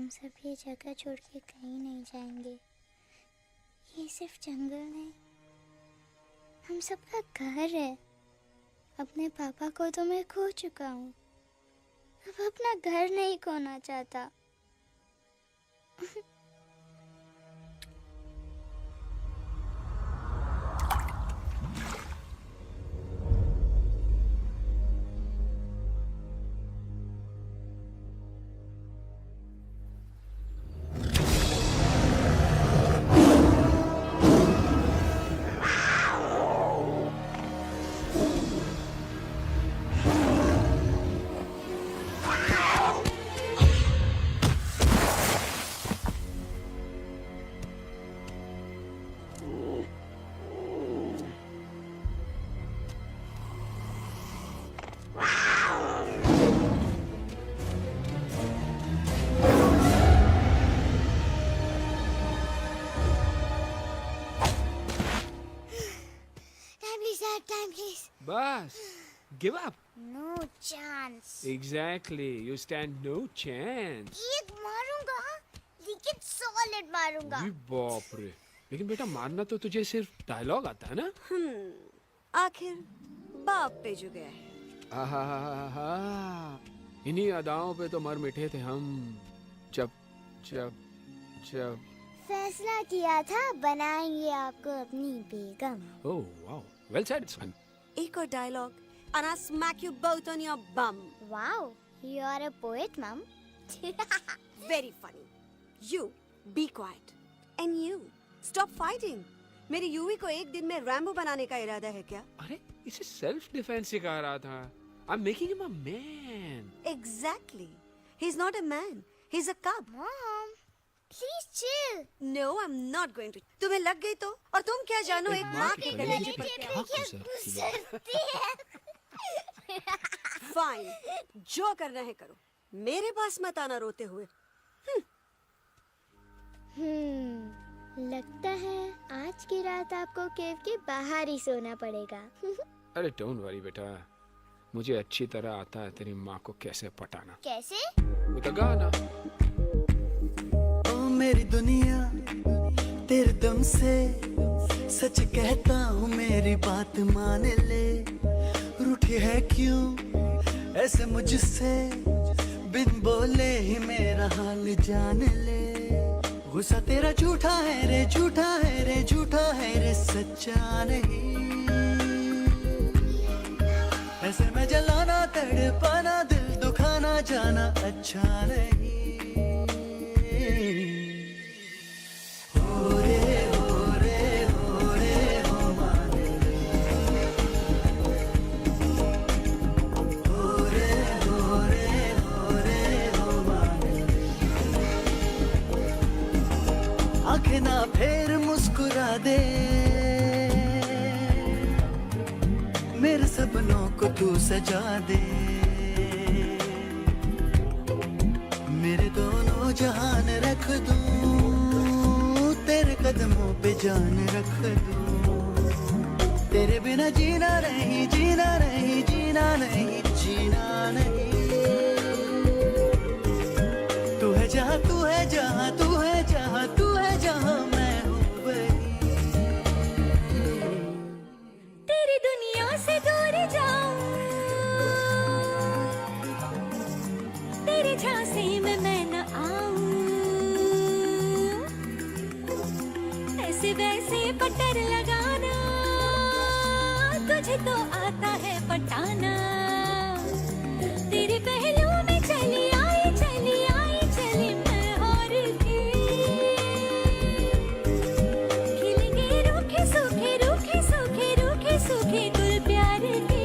हम सब ये जगह छोड़ के कहीं नहीं जाएंगे। ये सिर्फ जंगल नहीं, हम सबका घर है। अपने पापा को तो मैं खो चुका हूँ, अब अपना घर नहीं खोना चाहता। Time, please. बस give up. No chance. Exactly, you stand no chance. एक मारूंगा, लेकिन solid मारूंगा। अरे बाप रे, लेकिन बेटा मारना तो तुझे सिर्फ डायलॉग आता है ना? आखिर बाप पे जो गया है। आहा, इन्हीं अदाओं पे तो मर मिटे थे हम जब जब जब फैसला किया था बनाएंगे आपको अपनी बेगम। ओह वाओ, वेल सेड सन। एक और dialogue and I'll smack you both on your bum. Wow, you are a poet, mom. Very funny. You be quiet and you stop fighting. मेरी यूवी को एक दिन में रैम्बो बनाने का इरादा है क्या? अरे इसे सेल्फ डिफेंस सिखा रहा था। I'm making him a man. Exactly. He's not a man. He's a cub. Mom, please chill. No, I'm not going to. तुम्हें लग गई तो? और तुम क्या जानो एक माँ के कलेजे पर क्या? Fine. जो करना है करो। मेरे पास मत आना रोते हुए। लगता है आज की रात आपको केव के बाहर ही सोना पड़ेगा। अरे डोंट वरी बेटा, मुझे अच्छी तरह आता है तेरी माँ को कैसे पटाना। कैसे? With a गाना। ओ मेरी दुनिया तेरे दम से सच कहता हूँ, मेरी बात मान ले। रूठी है क्यों ऐसे मुझसे, बिन बोले ही मेरा हाल जान ले। गुस्सा तेरा झूठा है रे, झूठा है रे, झूठा है रे, सच्चा नहीं। ऐसे में जलाना तड़पाना, दिल दुखाना जाना अच्छा नहीं। हो रे हो रे हो रे हो मान ले। हो रे हो रे हो रे हो मान ले। आंखें ना फेर मुस्कुरा दे, मेरे सपनों को तू सजा दे। मेरे दोनों जहान रख दूं, तेरे कदमों पे जान रख दूं। तेरे बिना जीना नहीं, जीना नहीं, जीना नहीं, जीना नहीं। तू है जहाँ, तू है जहाँ, तू है जहाँ, तू है जहाँ, मैं हूँ वही। तेरी दुनिया से दूर जाऊं, तेरे झांसे में मैं न आऊं। ऐसे वैसे पटर लगाना, तुझे तो आता है पटाना। तेरे पहलू में चली आई, चली आई, चली मैं हार के। खिलेंगे रूखे सूखे, रूखे सूखे, रूखे सूखे गुल प्यार के।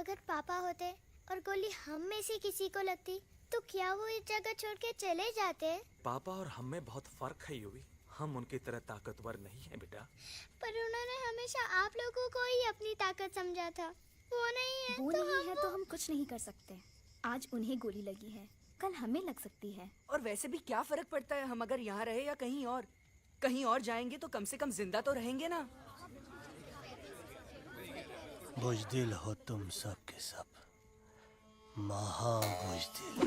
अगर पापा होते और गोली हम में से किसी को लगती तो क्या वो इस जगह छोड़ के चले जाते? पापा और हम में बहुत फर्क है यूवी। हम उनकी तरह ताकतवर नहीं है बेटा। पर उन्होंने हमेशा आप लोगों को ही अपनी ताकत समझा था। वो नहीं है वो तो नहीं है तो हम कुछ नहीं कर सकते। आज उन्हें गोली लगी है, कल हमें लग सकती है। और वैसे भी क्या फर्क पड़ता है हम अगर यहाँ रहे या कहीं और? कहीं और जाएंगे तो कम से कम जिंदा तो रहेंगे ना। बुज़दिल हो तुम सब के सब, महाबुज़दिल।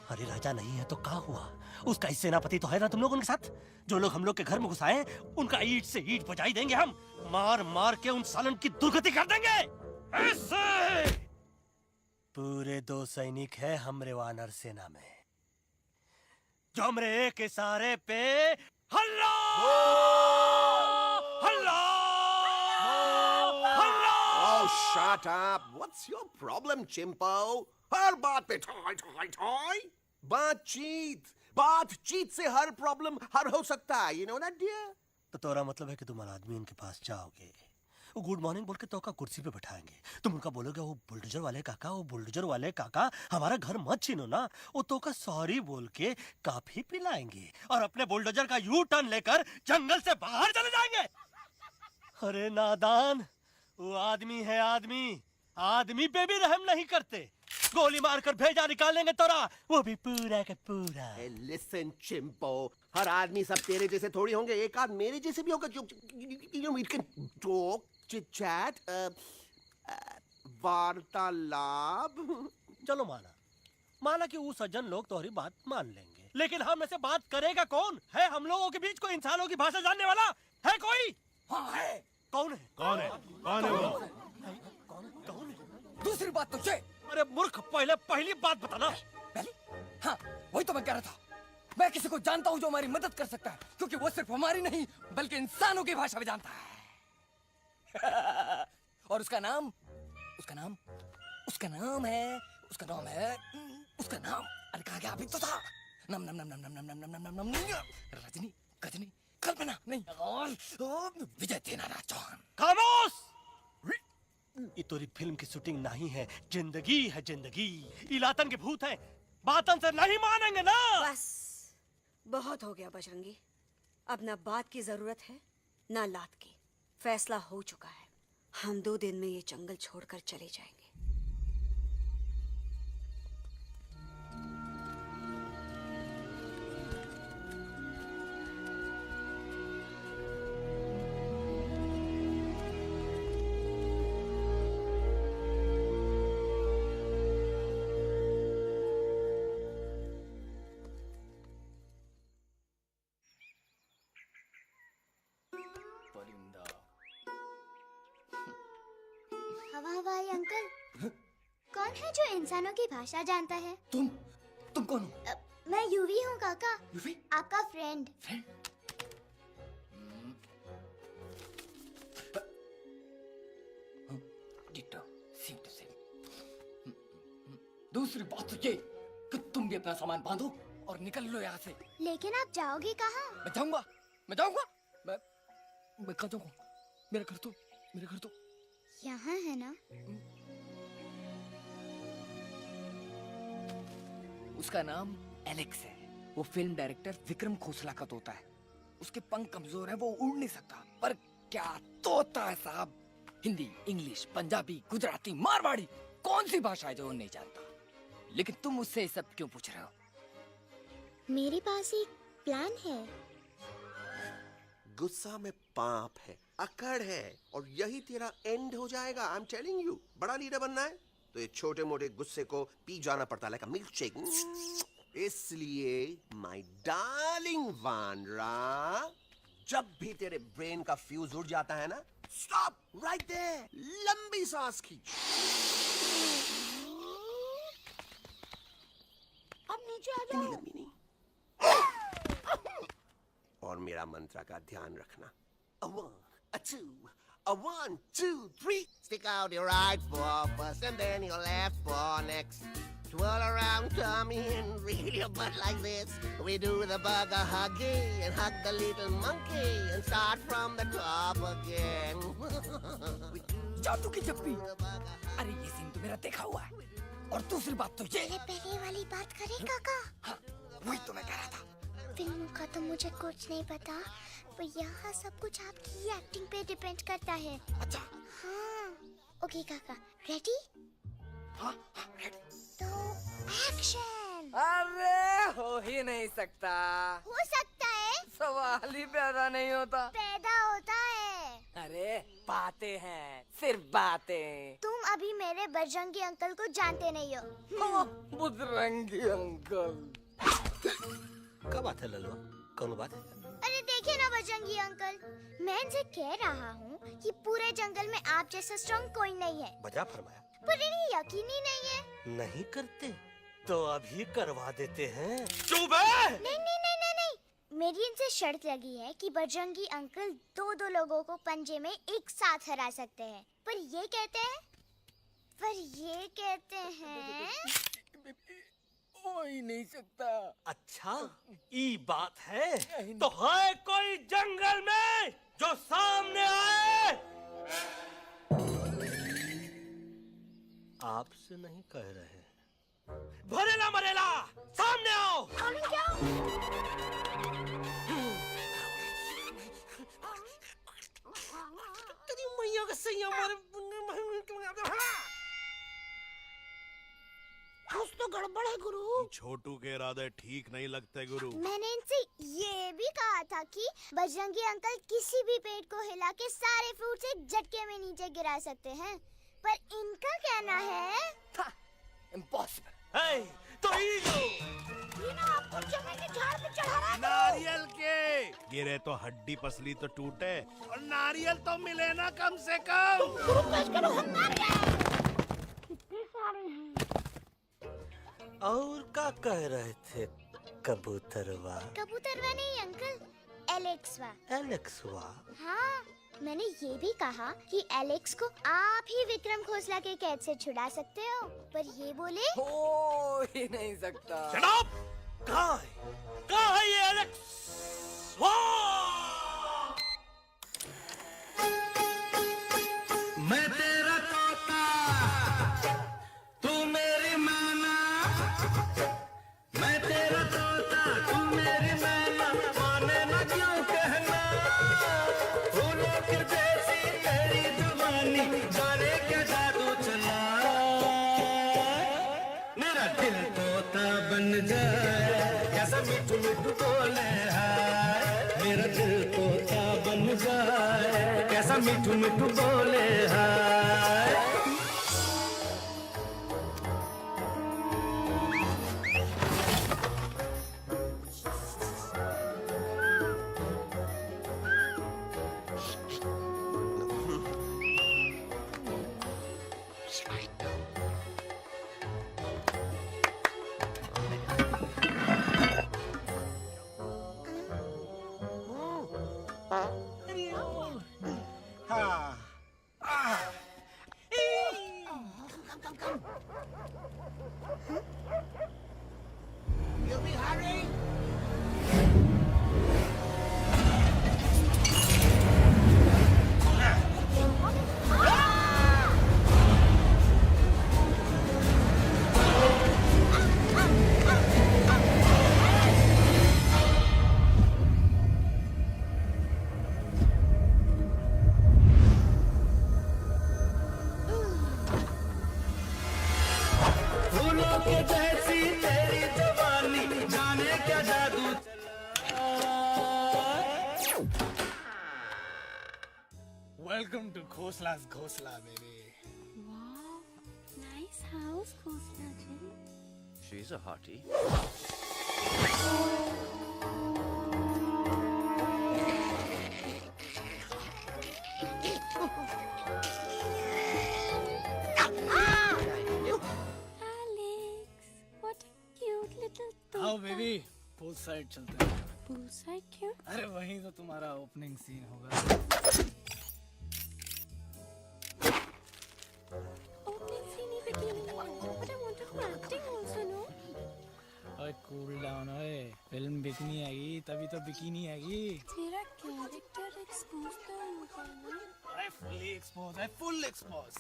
अरे राजा नहीं है तो क्या हुआ? उसका ही सेनापति तो है ना तुम लोग उनके साथ। जो लोग हम लोग के घर में घुस आए उनका ईंट से ईंट बजाई देंगे हम। मार मार के उन सालन की दुर्गति कर देंगे। ऐसे पूरे 2 सैनिक है हमरे वानर सेना में, जो हमरे एक इशारे पे हल्ला हल्ला हल्ला। Oh, shut up! What's your problem, Chimpo? हर बात पे ठोय ठोय ठोय। बातचीत से हर प्रॉब्लम हल हो सकता है, you know that, dear? तो तोरा मतलब है कि तुम आदमी उनके पास जाओगे, वो गुड मॉर्निंग बोल के तो का कुर्सी पे बैठाएंगे, तुम उनका बोलोगे वो बुलडोजर वाले काका हमारा घर मत छीनो ना, वो तो का सॉरी बोल के काफी पिलाएंगे और अपने बुलडोजर का यू टर्न लेकर जंगल से बाहर चले जाएंगे। अरे नादान, वो आदमी है आदमी पे भी रहम नहीं करते। गोली मारकर भेजा निकालेंगे तोरा, वो भी पूरा का पूरा। Hey, listen, Chimpo. हर आदमी सब तेरे जैसे थोड़ी होंगे, एक आध मेरे जैसे भी होगा जो we can talk, chit chat, वार्तालाप। चलो माना कि वो सज्जन लोग तुम्हारी बात मान लेंगे, लेकिन हम ऐसे बात करेगा कौन? है हम लोगों के बीच कोई इंसानों की भाषा जानने वाला है कोई? हाँ है। कौन है वो? कौन है? दूसरी बात तो ये। अरे मूर्ख, पहली बात बताना। पहले? हाँ, वही तो मैं कह रहा था। मैं किसी को जानता हूँ जो हमारी मदद कर सकता है, क्योंकि वो सिर्फ हमारी नहीं बल्कि इंसानों की भाषा भी जानता है। और उसका नाम है अरे कहा गया अभी तो था। नम नम नम नम नम नम नम नम नम रजनी, गजनी, कल्पना नहीं, और विजय देनाराज चौहान। खामोश! ये तोरी फिल्म की शूटिंग नहीं है, जिंदगी है जिंदगी। इलातन के भूत है, बातन से नहीं मानेंगे ना। बस बहुत हो गया बजरंगी। अब ना बात की जरूरत है ना लात की। फैसला हो चुका है, हम 2 दिन में ये जंगल छोड़कर चले जाएंगे। हवाई अंकल, कौन है जो इंसानों की भाषा जानता है? तुम कौन हो? मैं यूवी हूँ काका, यूवी? आपका फ्रेंड। दूसरी बात तो ये कि तुम भी अपना सामान बांधो और निकल लो यहाँ से। लेकिन आप जाओगे कहाँ? मैं जाऊंगा मैं कहाँ जाऊंगा? मेरा घर तो यहाँ है ना? उसका नाम एलेक्स है। वो फिल्म डायरेक्टर विक्रम खोसला का तोता है। उसके पंख कमजोर है, वो उड़ नहीं सकता, पर क्या तोता है साहब। हिंदी, इंग्लिश, पंजाबी, गुजराती, मारवाड़ी, कौन सी भाषा है जो वो नहीं जानता? लेकिन तुम उससे सब क्यों पूछ रहे हो? मेरे पास एक प्लान है। गुस्सा में पाप है, अकड़ है, और यही तेरा एंड हो जाएगा। आई एम टेलिंग यू। बड़ा लीडर बनना है तो ये छोटे मोटे गुस्से को पी जाना पड़ता है, लाइक अ मिल्क शेक। इसलिए माय डार्लिंग वानरा, जब भी तेरे ब्रेन का फ्यूज उड़ जाता है ना, स्टॉप राइट देयर, लंबी सांस खींच। अब नीचे आ जाओ। लंबी नहीं। और मेरा मंत्र का ध्यान रखना। A 1, a 2, a 1, 2, 3. Stick out your right paw first and then your left paw next. Twirl around tummy and reel your butt like this. We do the bugger huggy and hug the little monkey and start from the top again. We do जादू की जप्पी। अरे ये scene तो मेरा देखा हुआ है। और दूसरी बात तो ये, पहले वाली बात करें काका। हाँ, वही तो मैं कह रहा था। फिल्मों का तो मुझे कुछ नहीं पता, पर यहाँ सब कुछ आपकी एक्टिंग पे डिपेंड करता है। अच्छा। हाँ। ओके काका, रेडी? हाँ हाँ रेडी। तो एक्शन। अरे हो ही नहीं सकता। हो सकता है। सवाल ही पैदा नहीं होता। पैदा होता है। अरे बातें हैं, सिर्फ बातें। तुम अभी मेरे बजरंगी अंकल को जानते नहीं हो। बजरंगी अंकल। क्या बात है ललवा, कौन बात है? अरे देखिए ना बजरंगी अंकल, मैं इनसे कह रहा हूँ कि पूरे जंगल में आप जैसा स्ट्रॉन्ग कोई नहीं है। बजा फरमाया। पर इन्हें यकीन ही नहीं है। नहीं करते तो अभी करवा देते हैं। चुप है। नहीं नहीं नहीं नहीं नहीं, मेरी इनसे शर्त लगी है कि बजरंगी अंकल दो लोगों को पंजे में एक साथ हरा सकते हैं। पर ये कहते हैं हो ही नहीं सकता। अच्छा ये बात है तो है कोई जंगल में जो सामने आए? आपसे नहीं कह रहे, भरेला मरेला सामने आओ। तेरी मैया का सही हमारे कुछ तो गड़बड़ है गुरु। छोटू के इरादे ठीक नहीं लगते गुरु। मैंने इनसे ये भी कहा था कि बजरंगी अंकल किसी भी पेड़ को हिला के सारे फ्रूट्स एक झटके में नीचे गिरा सकते हैं, पर इनका कहना है इम्पॉसिबल। है तो ये ना आपको चने के झाड़ पे चढ़ा रहा है। नारियल के गिरे तो हड्डी पसली तो टूटे, और नारियल तो मिले ना कम से कम। गुरु पेश करो, हम नारियल कितने सारे हैं। और क्या कह रहे थे कबूतरवा? कबूतरवा नहीं अंकल, एलेक्सवा। एलेक्सवा? हाँ, मैंने ये भी कहा कि एलेक्स को आप ही विक्रम खोसला के कैद से छुड़ा सकते हो, पर ये बोले हो ही नहीं सकता। Shut up! कहाँ है ये एलेक्स? मैं तेरा तोता, तू मेरी मैना। मैं तेरा तोता, तू मेरी मैना। माने ना क्यों कहना, फूलों की जैसी तेरी जवानी, जाने क्या जादू चला। मेरा दिल तोता बन जाए, कैसा मिठू मिठू बोले हाय। मेरा दिल तोता बन जाए, कैसा मिठू मिठू बोले हाय। फूलों के जैसी तेरी जवानी, जाने क्या जादू चला। वेलकम टू खोसला's घोसला baby. Wow, nice house, Khosla ji. She's a hottie. Alex, what a cute little आओ toad. बेबी, पूल साइड चलते हैं। Poolside क्यों? अरे वहीं तो तुम्हारा ओपनिंग सीन होगा। Opening scene ही bikini में है. But I want to do acting also, no? ओए कूल डाउन ओए, फिल्म बिकनी आएगी तभी तो बिकिनी आएगी। तेरा कैरेक्टर एक्सपोज तो होगा ना. ओए फुली एक्सपोज है, फुल एक्सपोज।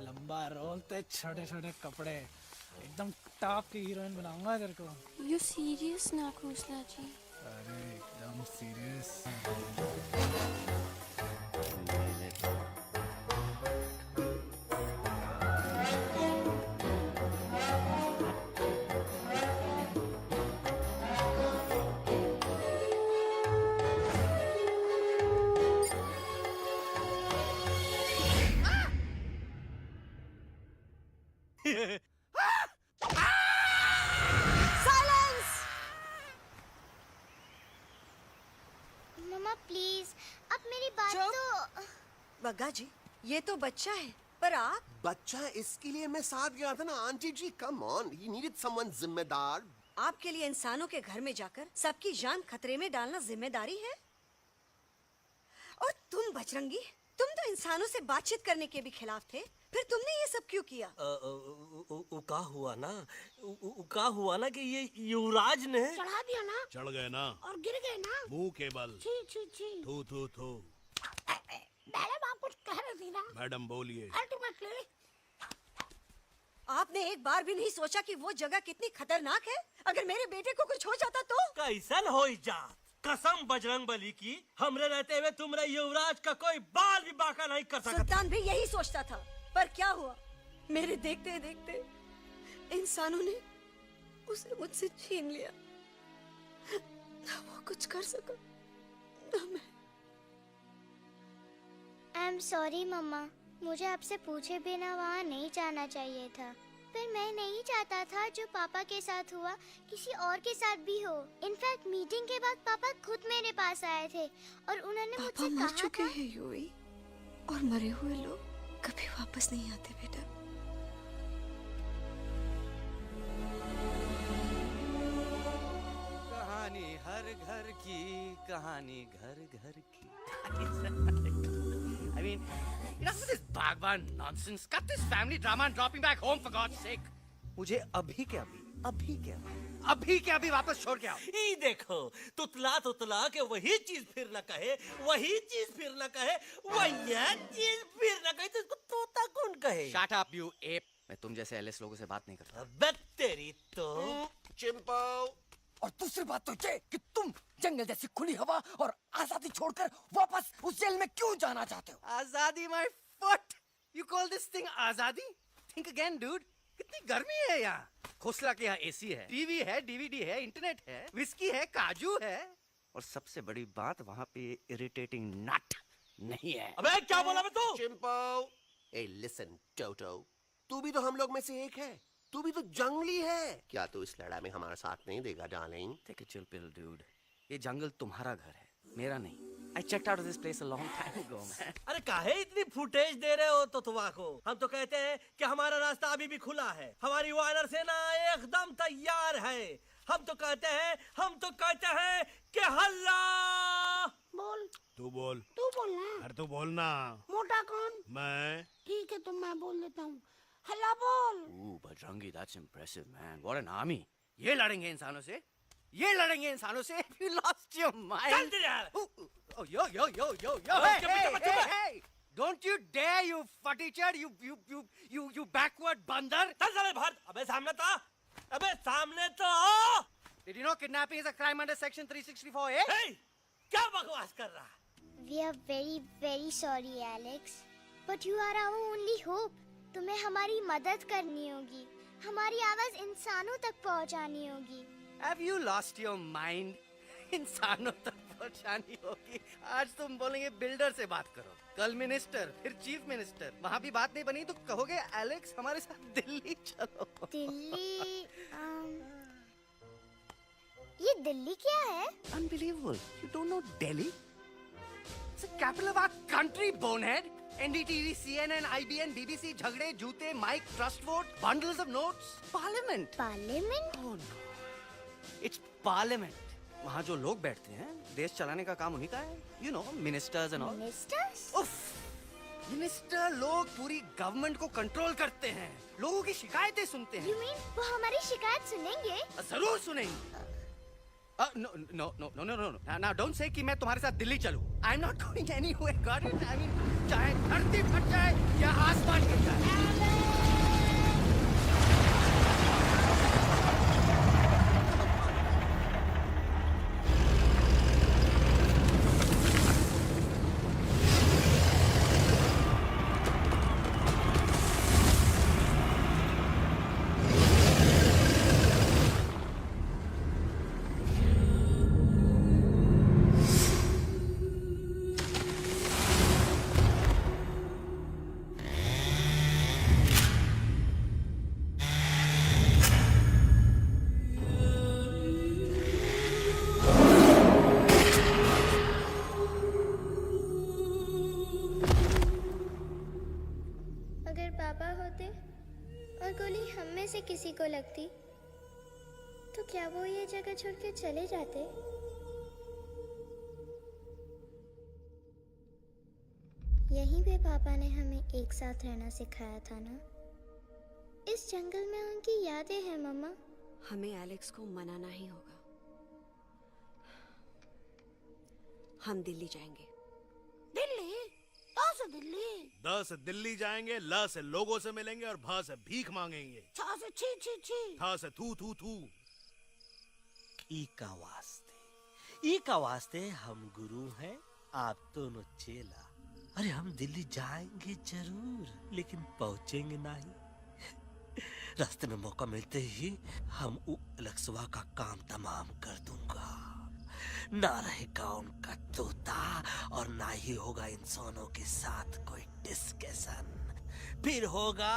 लंबा रोल ते छोटे छोटे कपड़े, एकदम टॉप की हीरोइन बनाऊंगा तेरे को। You serious ना खोसला जी? अरे एकदम सीरियस। मम्मा प्लीज, अब मेरी बात चुप। तो। बग्गा जी, ये तो बच्चा है, पर आप बच्चा है, इसके लिए मैं साथ गया था ना aunty ji. Come on, he needed someone जिम्मेदार। आपके लिए इंसानों के घर में जाकर सबकी जान खतरे में डालना जिम्मेदारी है? और तुम बजरंगी, तुम तो इंसानों से बातचीत करने के भी खिलाफ थे, फिर तुमने ये सब क्यों किया? का हुआ ना, का हुआ ना कि ये युवराज ने चढ़ा दिया ना चढ़ गए ना, और गिर गए ना। मुंह के बल। छी छी छी। थू थू थू। मैडम आप कुछ कह रही थी ना? मैडम बोलिए। अल्टीमेटली आपने एक बार भी नहीं सोचा कि वो जगह कितनी खतरनाक है? अगर मेरे बेटे को कुछ हो जाता तो? कैसन हो जात? कसम बजरंग बली की, हमरे रहते हुए तुमरे युवराज का कोई बाल भी बाका नहीं कर सकता। सुल्तान भी यही सोचता था, पर क्या हुआ? मेरे देखते देखते इंसानों ने उसे मुझसे छीन लिया। ना वो कुछ कर सका, ना मैं। आई एम सॉरी मम्मा, मुझे आपसे पूछे बिना वहाँ नहीं जाना चाहिए था। पर मैं नहीं चाहता था जो पापा के साथ हुआ किसी और के साथ भी हो। इनफैक्ट मीटिंग के बाद पापा खुद मेरे पास आए थे और उन्होंने मुझसे मर कहा चुके था। हैं यूवी, और मरे हुए लोग कभी वापस नहीं आते बेटा। कहानी हर घर की, कहानी घर घर की। I mean, enough of this Bhagwan nonsense. Cut this family drama and drop me back home for God's sake. मुझे अभी के अभी वापस छोड़ के आओ। ई देखो, तुतला तुतला के वही चीज फिर न कहे, वही चीज फिर न कहे, वही चीज फिर न कहे, तो इसको तोता कौन कहे? Shut up, you ape. मैं तुम जैसे एलएस लोगों से बात नहीं करता। अबे तेरी तो। चिंपो। और दूसरी बात तो ये कि तुम जंगल जैसी खुली हवा और आजादी छोड़कर वापस उस जेल में क्यों जाना चाहते हो? आजादी my foot. You call this thing आजादी? Think again, dude. कितनी गर्मी है यहाँ। खोसला के यहाँ एसी है, टीवी है, डीवीडी है, इंटरनेट है, विस्की है, काजू है, और सबसे बड़ी बात वहाँ पे इरिटेटिंग नट नहीं है। अबे क्या बोला मैं तू? चिंपो। ए लिसन टोटो, तू भी तो हम लोग में से एक है। तू भी तो जंगली है। क्या तू इस लड़ाई में हमारा साथ नहीं देगा darling? Take a chill pill, dude. ये जंगल तुम्हारा घर है, मेरा नहीं। I checked out of this place a long time ago, man. अरे काहे इतनी फुटेज दे रहे हो तो तुवा को? हम तो कहते हैं कि हमारा रास्ता अभी भी खुला है, हमारी वानर सेना एकदम तैयार है। हम तो कहते हैं कि हल्ला। बोल। तू बोल। तू बोलना। अरे तू बोलना। मोटा कौन? मैं। ठीक है, तो मैं बोल देता हूँ। हल्ला बोल। Ooh, Bajrangi, that's impressive, man. What an army. ये लड़ेंगे इंसानों से? ये लड़ेंगे इंसानों से? You lost your mind. चल दे यार। Oh, yo. Hey. Don't you dare, you futichard, you backward बंदर. चल साले बाहर। अबे सामने तो आओ। Did you know kidnapping is a crime under section 364A? Hey, क्या बकवास कर रहा है? We are very very sorry Alex, but you are our only hope. तुम्हें हमारी मदद करनी होगी, हमारी आवाज इंसानों तक पहुंचानी होगी। Have you lost your mind? इंसानों तक पहुंचानी होगी। आज तुम बोलेंगे बिल्डर से बात करो, कल मिनिस्टर, फिर चीफ मिनिस्टर। वहाँ भी बात नहीं बनी तो कहोगे एलेक्स हमारे साथ दिल्ली चलो। दिल्ली ये दिल्ली क्या है? Unbelievable. You don't know Delhi? It's the capital of our country, bonehead. NDTV, CNN, IBN, BBC, झगड़े, जूते, mike, trust vote, bundles of notes, parliament. Parliament? Oh no. It's parliament. वहाँ जो लोग बैठते हैं, देश चलाने का काम उन्हीं का है। You know, ministers and all. Ministers? उफ! मिनिस्टर लोग पूरी गवर्नमेंट को कंट्रोल करते हैं, लोगों की शिकायतें सुनते हैं। You mean वो हमारी शिकायत सुनेंगे? जरूर सुनेंगे। No. Now don't say कि मैं तुम्हारे साथ दिल्ली चलूं. I'm not going anywhere. Got it? I mean, चाहे धड़ धरती फट जाए या आसमान गिर जाए। अगर पापा होते और गोली हम में से किसी को लगती तो क्या वो ये जगह छोड़ के चले जाते? यहीं पे पापा ने हमें एक साथ रहना सिखाया था ना। इस जंगल में उनकी यादें हैं मम्मा। हमें एलेक्स को मनाना ही होगा। हम दिल्ली जाएंगे। दिल्ली? कहाँ से दिल्ली? द से दिल्ली जाएंगे, ल से लोगों से मिलेंगे और भ से भीख मांगेंगे, छ से छी छी छी, थ से थू थू थू। ई का वास्ते हम गुरु हैं, आप दोनों चेला। अरे हम दिल्ली जाएंगे जरूर, लेकिन पहुंचेंगे नहीं। रास्ते में मौका मिलते ही हम अलक्सवा का काम तमाम कर दूंगा। ना रहेगा उनका तोता और ना ही होगा इंसानों के साथ कोई डिस्कशन। फिर होगा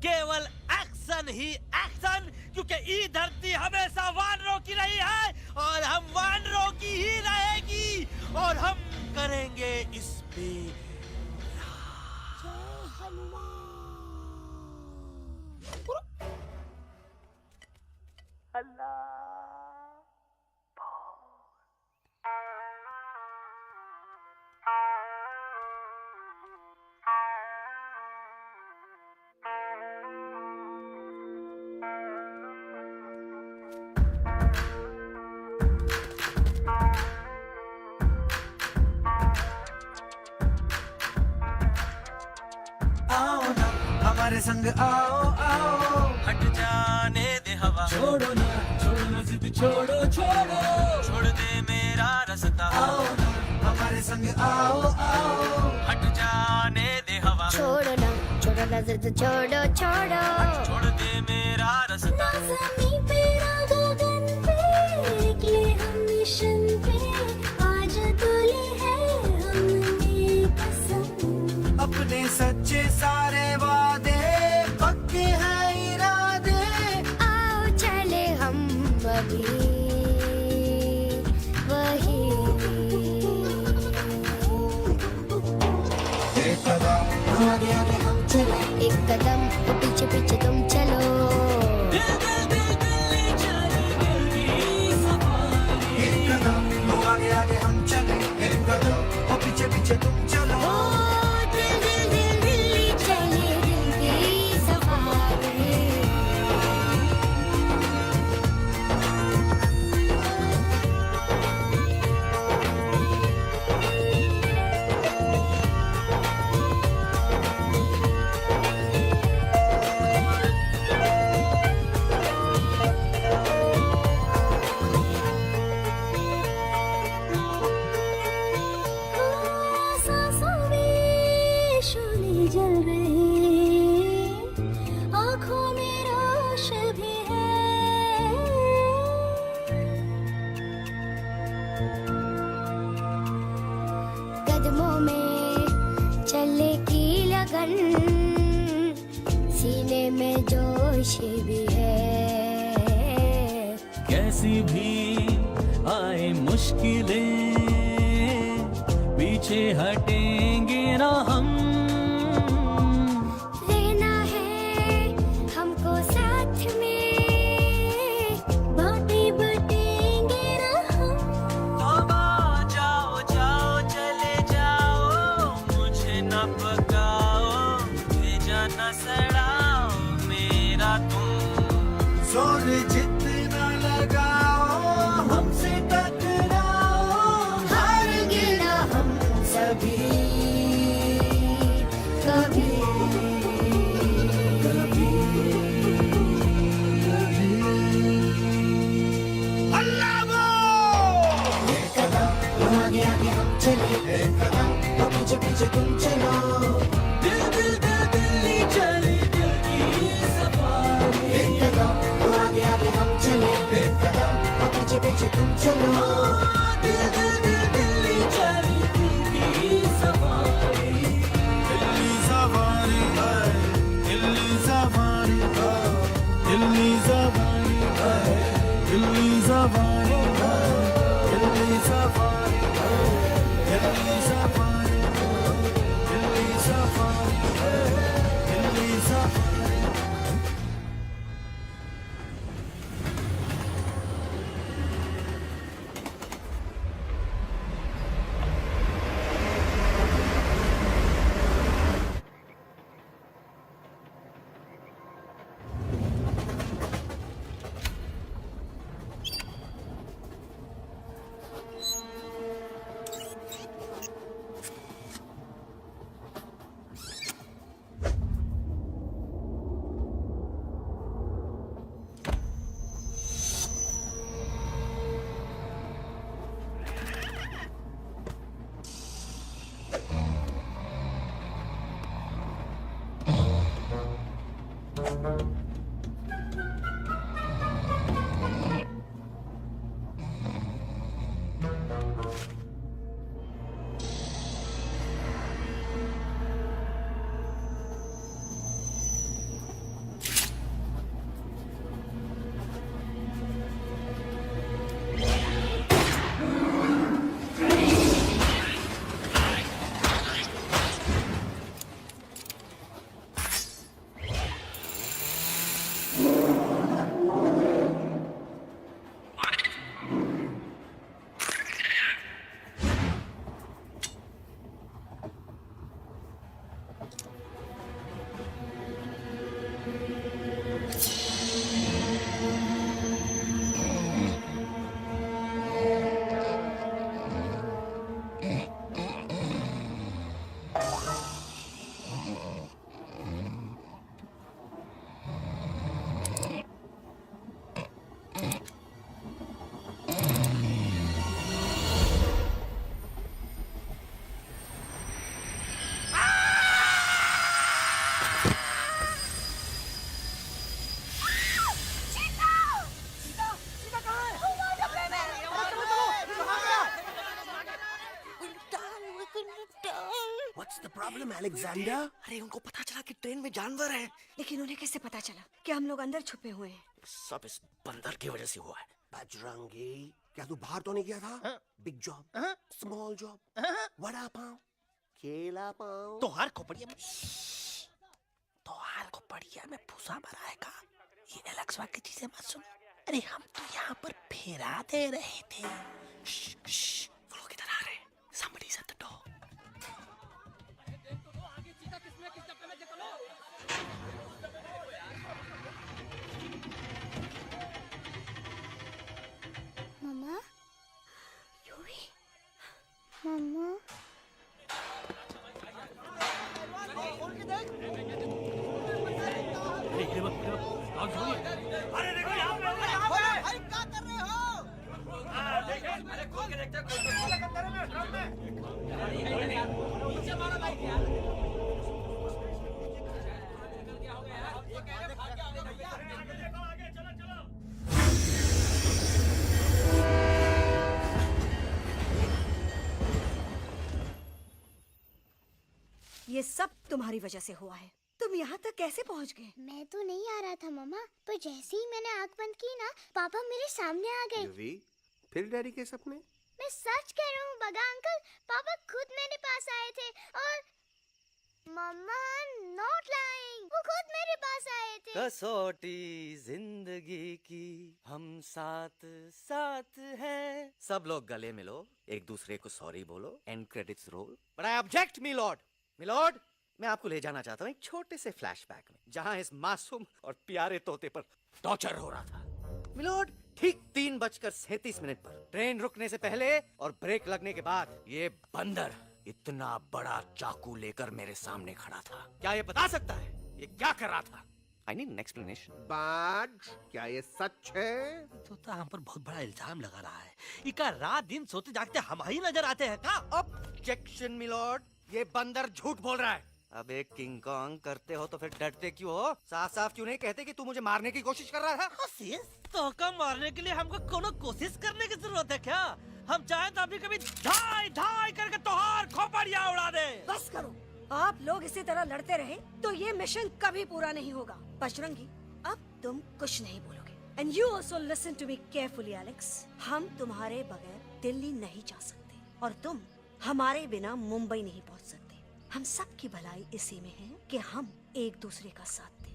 केवल एक्शन ही एक्शन, क्योंकि ई धरती हमेशा वानरों की रही है और हम वानरों की ही रहेगी और हम करेंगे इस पे आओ ना हमारे संग आओ आओ, हट जाने दे हवा, छोड़ो ना जिद छोड़ो छोड़ो, छोड़ दे मेरा रास्ता। आओ ना हमारे संग आओ आओ, हट जाने दे हवा, छोड़ो ना जिद छोड़ो छोड़ो, छोड़ दे मेरा रास्ता। ज़मीं पे ना गगन पे निकले हम मिशन पे, आज तुले है हमने कसम। अपने सच्चे सारे वादे पक्के हैं इरादे, आओ चले हम अभी वही। एक कदम आगे आगे हम चले, एक कदम तो पीछे पीछे तुम चलो। एक कदम आगे आगे हम चले, एक कदम और पीछे पीछे तुम चलो। दिल्ली चले दिल की सफारी। सांसों में शोले जल रहे, आँखों में रोश भी है। कदमों में चलने की लगन, सीने में जोश भी है। कैसी भी आए मुश्किलें, पीछे हटेंगे ना हम। रहना है हमको साथ में, बातें बटेंगे ना हम। तौबा जाओ जाओ चले जाओ, मुझे न पकाओ, भेजा न सड़ाओ मेरा तुम। जोर जितना लगाओ हमसे टकराओ, हारेंगे ना हम सभी What's the problem, Alexander? अरे उनको पता चला कि ट्रेन में जानवर है। लेकिन उन्हें कैसे पता चला कि हम लोग अंदर छुपे हुए हैं? सब इस बंदर की वजह से हुआ है। बजरंगी, क्या तू बाहर तो नहीं गया था? Big job, small job, vada pav, केला पाव। तोहार खोपड़िया में में भूसा भराएगा। ये एलेक्सा की चीजें मत सुन। अरे हम तो यहाँ पर फेरा दे रहे थे। वो लोग इधर आ रहे हैं। Somebody's at the door. मम्मा, मम्मा, अरे देखो यहाँ पे भाई क्या कर रहे हो? अरे खोल के देखते ये सब तुम्हारी वजह से हुआ है। तुम यहाँ तक कैसे पहुँच गए? मैं तो नहीं आ रहा था मम्मा, पर जैसे ही मैंने आँख बंद की ना, पापा मेरे सामने आ गए। युवी, फिर डैडी के सपने? मैं सच कह रहा हूँ बगा अंकल, पापा खुद मेरे पास आए थे और मम्मा नॉट लाइंग, वो खुद मेरे पास आए थे। कसौटी जिंदगी की हम साथ साथ हैं। सब लोग गले मिलो, एक दूसरे को सॉरी बोलो, and credits roll. But I object milord, मैं आपको ले जाना चाहता हूँ एक छोटे से फ्लैशबैक में, जहाँ इस मासूम और प्यारे तोते पर टॉर्चर हो रहा था। मिलॉर्ड, ठीक 3:37 पर ट्रेन रुकने से पहले और ब्रेक लगने के बाद ये बंदर इतना बड़ा चाकू लेकर मेरे सामने खड़ा था। क्या ये बता सकता है ये क्या कर रहा था? I need an explanation. बाज, क्या ये सच है? तो हम पर बहुत बड़ा इल्जाम लगा रहा है। इका रात दिन सोते जागते हम ही नजर आते हैं का? ऑब्जेक्शन मिलॉर्ड, ये बंदर झूठ बोल रहा है। अब एक किंग कॉन्ग करते हो तो फिर डरते क्यों हो? साफ साफ क्यों नहीं कहते कि तू मुझे मारने की कोशिश कर रहा था? तो का मारने के लिए हमको कोनो कोशिश करने की जरूरत है क्या? हम चाहे तो अभी कभी धाई धाई करके तोहार खोपड़िया उड़ा दे। बस करो, आप लोग इसी तरह लड़ते रहे तो ये मिशन कभी पूरा नहीं होगा। बजरंगी, अब तुम कुछ नहीं बोलोगे। And you also listen to me carefully Alex. हम तुम्हारे बगैर दिल्ली नहीं जा सकते और तुम हमारे बिना मुंबई नहीं पहुंच सकते। हम सब की भलाई इसी में है कि हम एक दूसरे का साथ दें।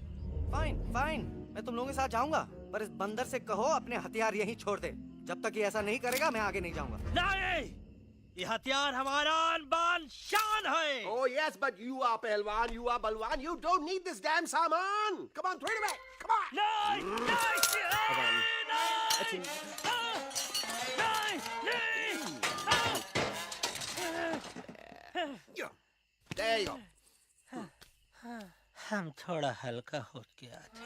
फाइन, मैं तुम लोगों के साथ जाऊंगा, पर इस बंदर से कहो अपने हथियार यहीं छोड़ दे। जब तक ये ऐसा नहीं करेगा मैं आगे नहीं जाऊंगा। नहीं, ये हथियार हमारा आन-बान शान है। Oh yes, but you are पहलवान, you are बलवान. You don't need this damn सामान. Come on, throw it away. Come on. There you go. हम थोड़ा हल्का हो गया था।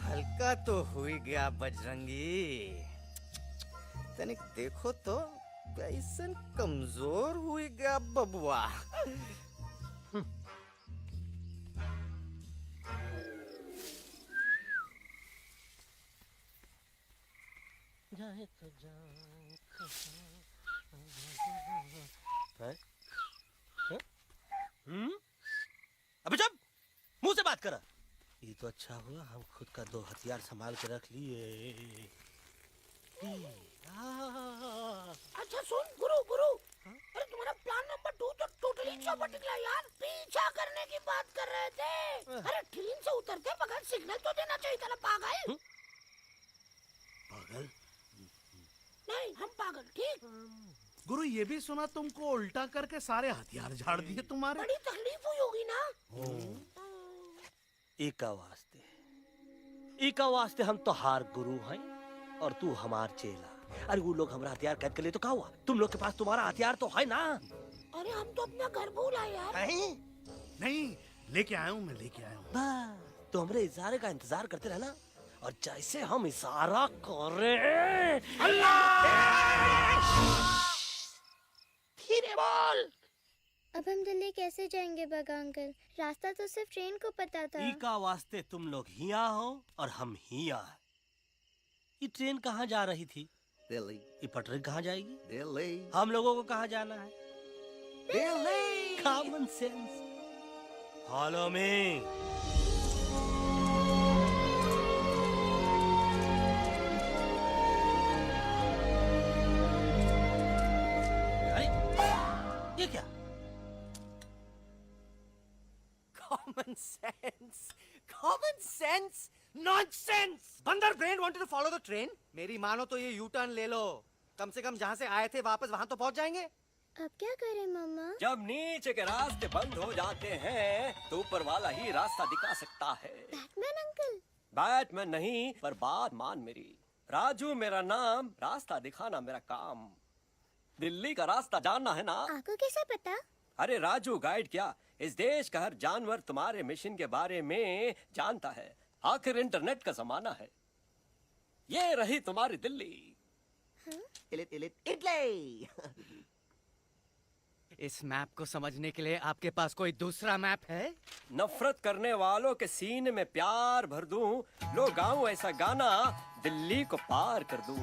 हल्का तो हो ही गया बजरंगी। तनिक देखो तो कैसन कमजोर हुई गया बबुआ। जाए तो जाए अबे चुप, मुंह से बात करा। ये तो अच्छा हुआ हम खुद का 2 हथियार संभाल के रख लिए। अच्छा सुन गुरु गुरु, अरे तुम्हारा प्लान नंबर 2 तो टोटली चौपट निकला यार। पीछा करने की बात कर रहे थे। अरे ट्रेन से उतरते बगैर सिग्नल तो देना चाहिए था ना पागल। पागल? नहीं हम पागल, ठीक। गुरु ये भी सुना तुमको उल्टा करके सारे हथियार झाड़ दिए तुम्हारे। बड़ी तकलीफ हुई होगी ना। इका वास्ते हम तो हार गुरु हैं और तू हमार चेला। अरे वो लोग हमारा हथियार कैद कर ले तो क्या हुआ? तुम लोग के पास तुम्हारा हथियार तो है ना। अरे हम तो अपना घर भूल आए यार। नहीं लेके आया हूँ, मैं लेके आया हूँ। बस तो हमारे इशारे का इंतजार करते रहना और जैसे हम इशारा करें धीरे बोल। अब हम दिल्ली कैसे जाएंगे बगा अंकल? रास्ता तो सिर्फ ट्रेन को पता था। इका वास्ते तुम लोग हिया हो और हम हिया। ये ट्रेन कहाँ जा रही थी? दिल्ली। ये पटरी कहाँ जाएगी? दिल्ली। हम लोगों को कहाँ जाना है? Delhi. Common sense. Follow me. ये क्या? Common sense, common sense, nonsense. बंदर brain wanted to follow the train. मेरी मानो तो ये U-turn ले लो। कम से कम जहाँ से आए थे वापस वहाँ तो पहुँच जाएंगे। अब क्या करें मामा? जब नीचे के रास्ते बंद हो जाते हैं तो ऊपर वाला ही रास्ता दिखा सकता है। Batman uncle? बैटमैन नहीं, पर बात मान मेरी। राजू मेरा नाम, रास्ता दिखाना मेरा काम। दिल्ली का रास्ता जानना है ना? आपको कैसे पता? अरे राजू गाइड क्या, इस देश का हर जानवर तुम्हारे मिशन के बारे में जानता है। आखिर इंटरनेट का जमाना है। ये रही तुम्हारी दिल्ली। इटली। इस मैप को समझने के लिए आपके पास कोई दूसरा मैप है? नफरत करने वालों के सीने में प्यार भर दूं, लो गाऊं ऐसा गाना, दिल्ली को पार कर दूं।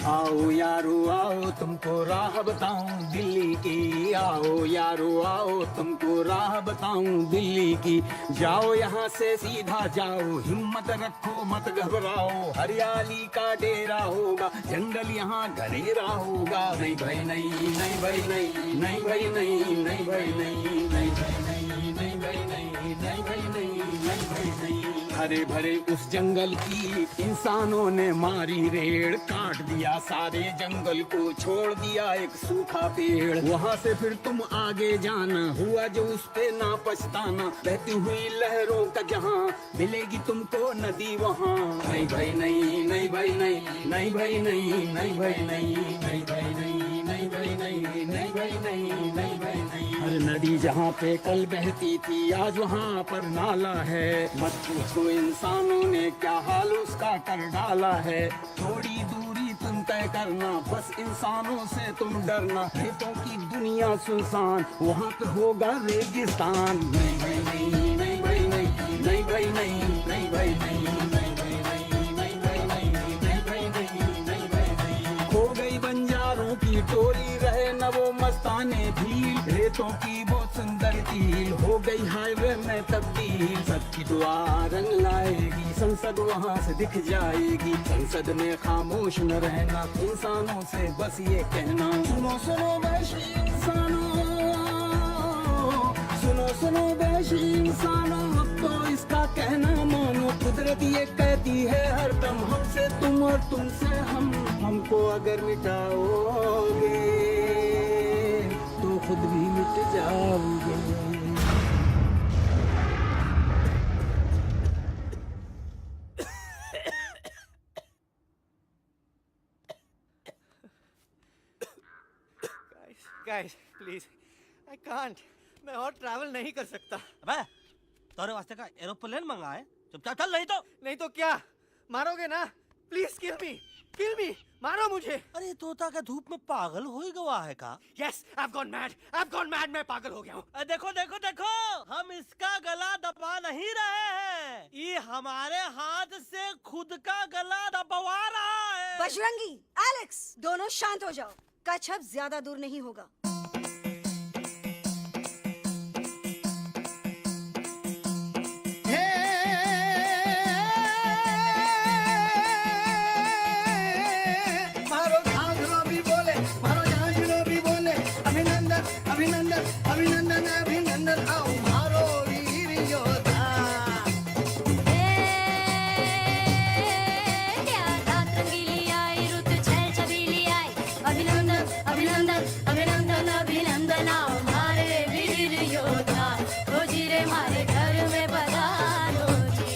आओ यारो आओ तुमको राह बताऊं दिल्ली की। आओ यारो आओ तुमको राह बताऊं दिल्ली की। जाओ यहाँ से सीधा जाओ, हिम्मत रखो मत घबराओ। हरियाली का डेरा होगा, जंगल यहाँ घनेरा होगा। नहीं भाई नहीं, नहीं भाई नहीं, नहीं भाई नहीं, नहीं भाई नहीं, नहीं भाई नहीं, नहीं भाई नहीं, नहीं भाई नहीं, नहीं भाई नहीं। हरे भरे उस जंगल की इंसानों ने मारी रेड़, काट दिया सारे जंगल को, छोड़ दिया एक सूखा पेड़। वहाँ से फिर तुम आगे जाना, हुआ जो उस पे ना पछताना। बहती हुई लहरों का जहाँ, मिलेगी तुमको नदी वहाँ। नहीं भाई नहीं, नहीं भाई नहीं, नहीं भाई नहीं, नहीं भाई नहीं, नहीं भाई नहीं, नहीं भाई नहीं, नहीं भाई नहीं, नहीं भाई नहीं। हर नदी जहाँ पे कल बहती थी, आज वहाँ पर नाला है। मत पूछो इंसानों ने क्या हाल उसका कर डाला है। थोड़ी दूरी तुम तय करना, बस इंसानों से तुम डरना। खेतों की दुनिया सुनसान, वहाँ पे होगा रेगिस्तान। नहीं भाई नहीं, नहीं भाई नहीं, नहीं भाई नहीं, नहीं भाई नहीं, नहीं भाई नहीं, नहीं भाई नहीं, नहीं भाई नहीं, नहीं भाई नहीं। खो गई बंजारों की टोली, रहे न वो मस्ताने भील। रेतों की बहुत सुंदर झील, हो गई हाईवे में तब्दील। सबकी दुआ रंग लाएगी, संसद वहाँ से दिख जाएगी। संसद में खामोश न रहना, इंसानों से बस ये कहना। सुनो सुनो वैशी इंसानों, सुनो सुनो वैशी इंसानों, अब तो इसका कहना मानो। कुदरत ये कहती है हरदम, हमसे तुम और तुमसे हम। हमको अगर मिटाओगे तो खुद भी मिट जाओगे। Guys, please, I can't. मैं और ट्रैवल नहीं कर सकता। अबे तोरे वास्ते का एरोप्लेन मंगा है, चुपचाप चल। नहीं तो नहीं तो क्या, मारोगे ना? प्लीज किल मी। किल मी, मारो मुझे। अरे तोता का धूप में पागल हो ही गवा है का? यस, I've gone mad, मैं पागल हो गया हूँ। देखो देखो देखो, हम इसका गला दबा नहीं रहे हैं, ये हमारे हाथ से खुद का गला दबवा रहा है। बजरंगी, एलेक्स, दोनों शांत हो जाओ। कच्छप ज्यादा दूर नहीं होगा। अभिनंदन अभिनंदन आओ मारो वीर योद्धा। रात रंगीली आई, रुत छल छबीली आई। अभिनंदन अभिनंदन अभिनंदन अभिनंदन आओ मारे वीर योद्धा। हो जी रे मारे घर में पधारो जी।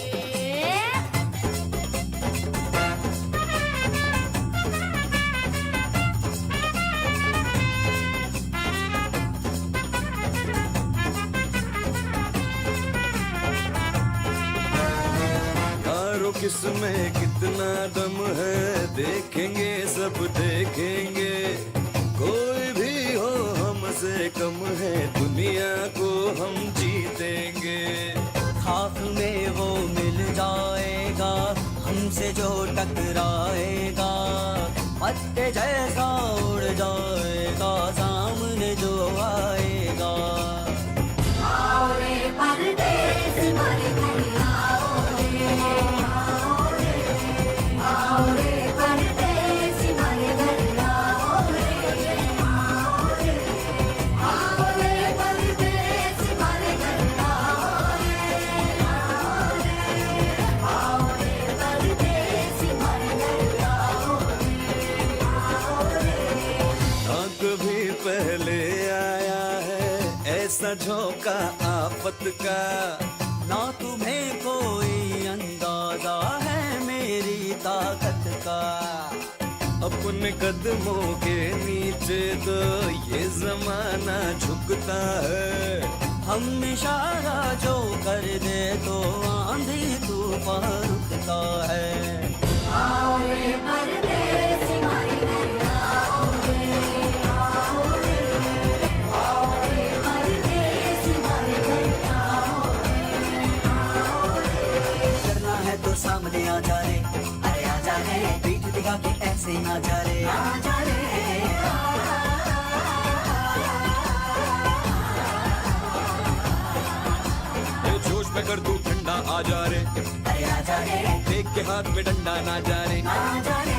किसमें कितना दम है देखेंगे सब देखेंगे, कोई भी हो हमसे कम है दुनिया को हम जीतेंगे। खाक में वो मिल जाएगा हमसे जो टकराएगा, पत्ते जैसा उड़ जाएगा सामने जो आएगा। आओ रे परदेस मारे घर आओ रे, आओ रे परदेस मारे घर आओ रे, आओ रे परदेस मारे घर आओ रे, आओ रे परदेस मारे घर आओ रे। ना कभी पहले आया है ऐसा झोंका आफत का, ना तुम्हें कोई अंदाजा है मेरी ताकत का। अपने कदमों के नीचे तो ये जमाना झुकता है, हम इशारा जो कर दे तो आंधी तूफान रुकता है। आओ रे परदेस मारे घर आओ रे, आओ रे, आओ रे परदेस मारे घर आओ रे। करना है तो सामने आ जा रे, अरे आ जा रे, पीठ दिखा के ऐसे ना जा रे, आ जा रे। जोश में कर तू ठंडा आ जा रे, अरे आ जा रे, देख के हाथ में डंडा ना जा रे, आ जा रे।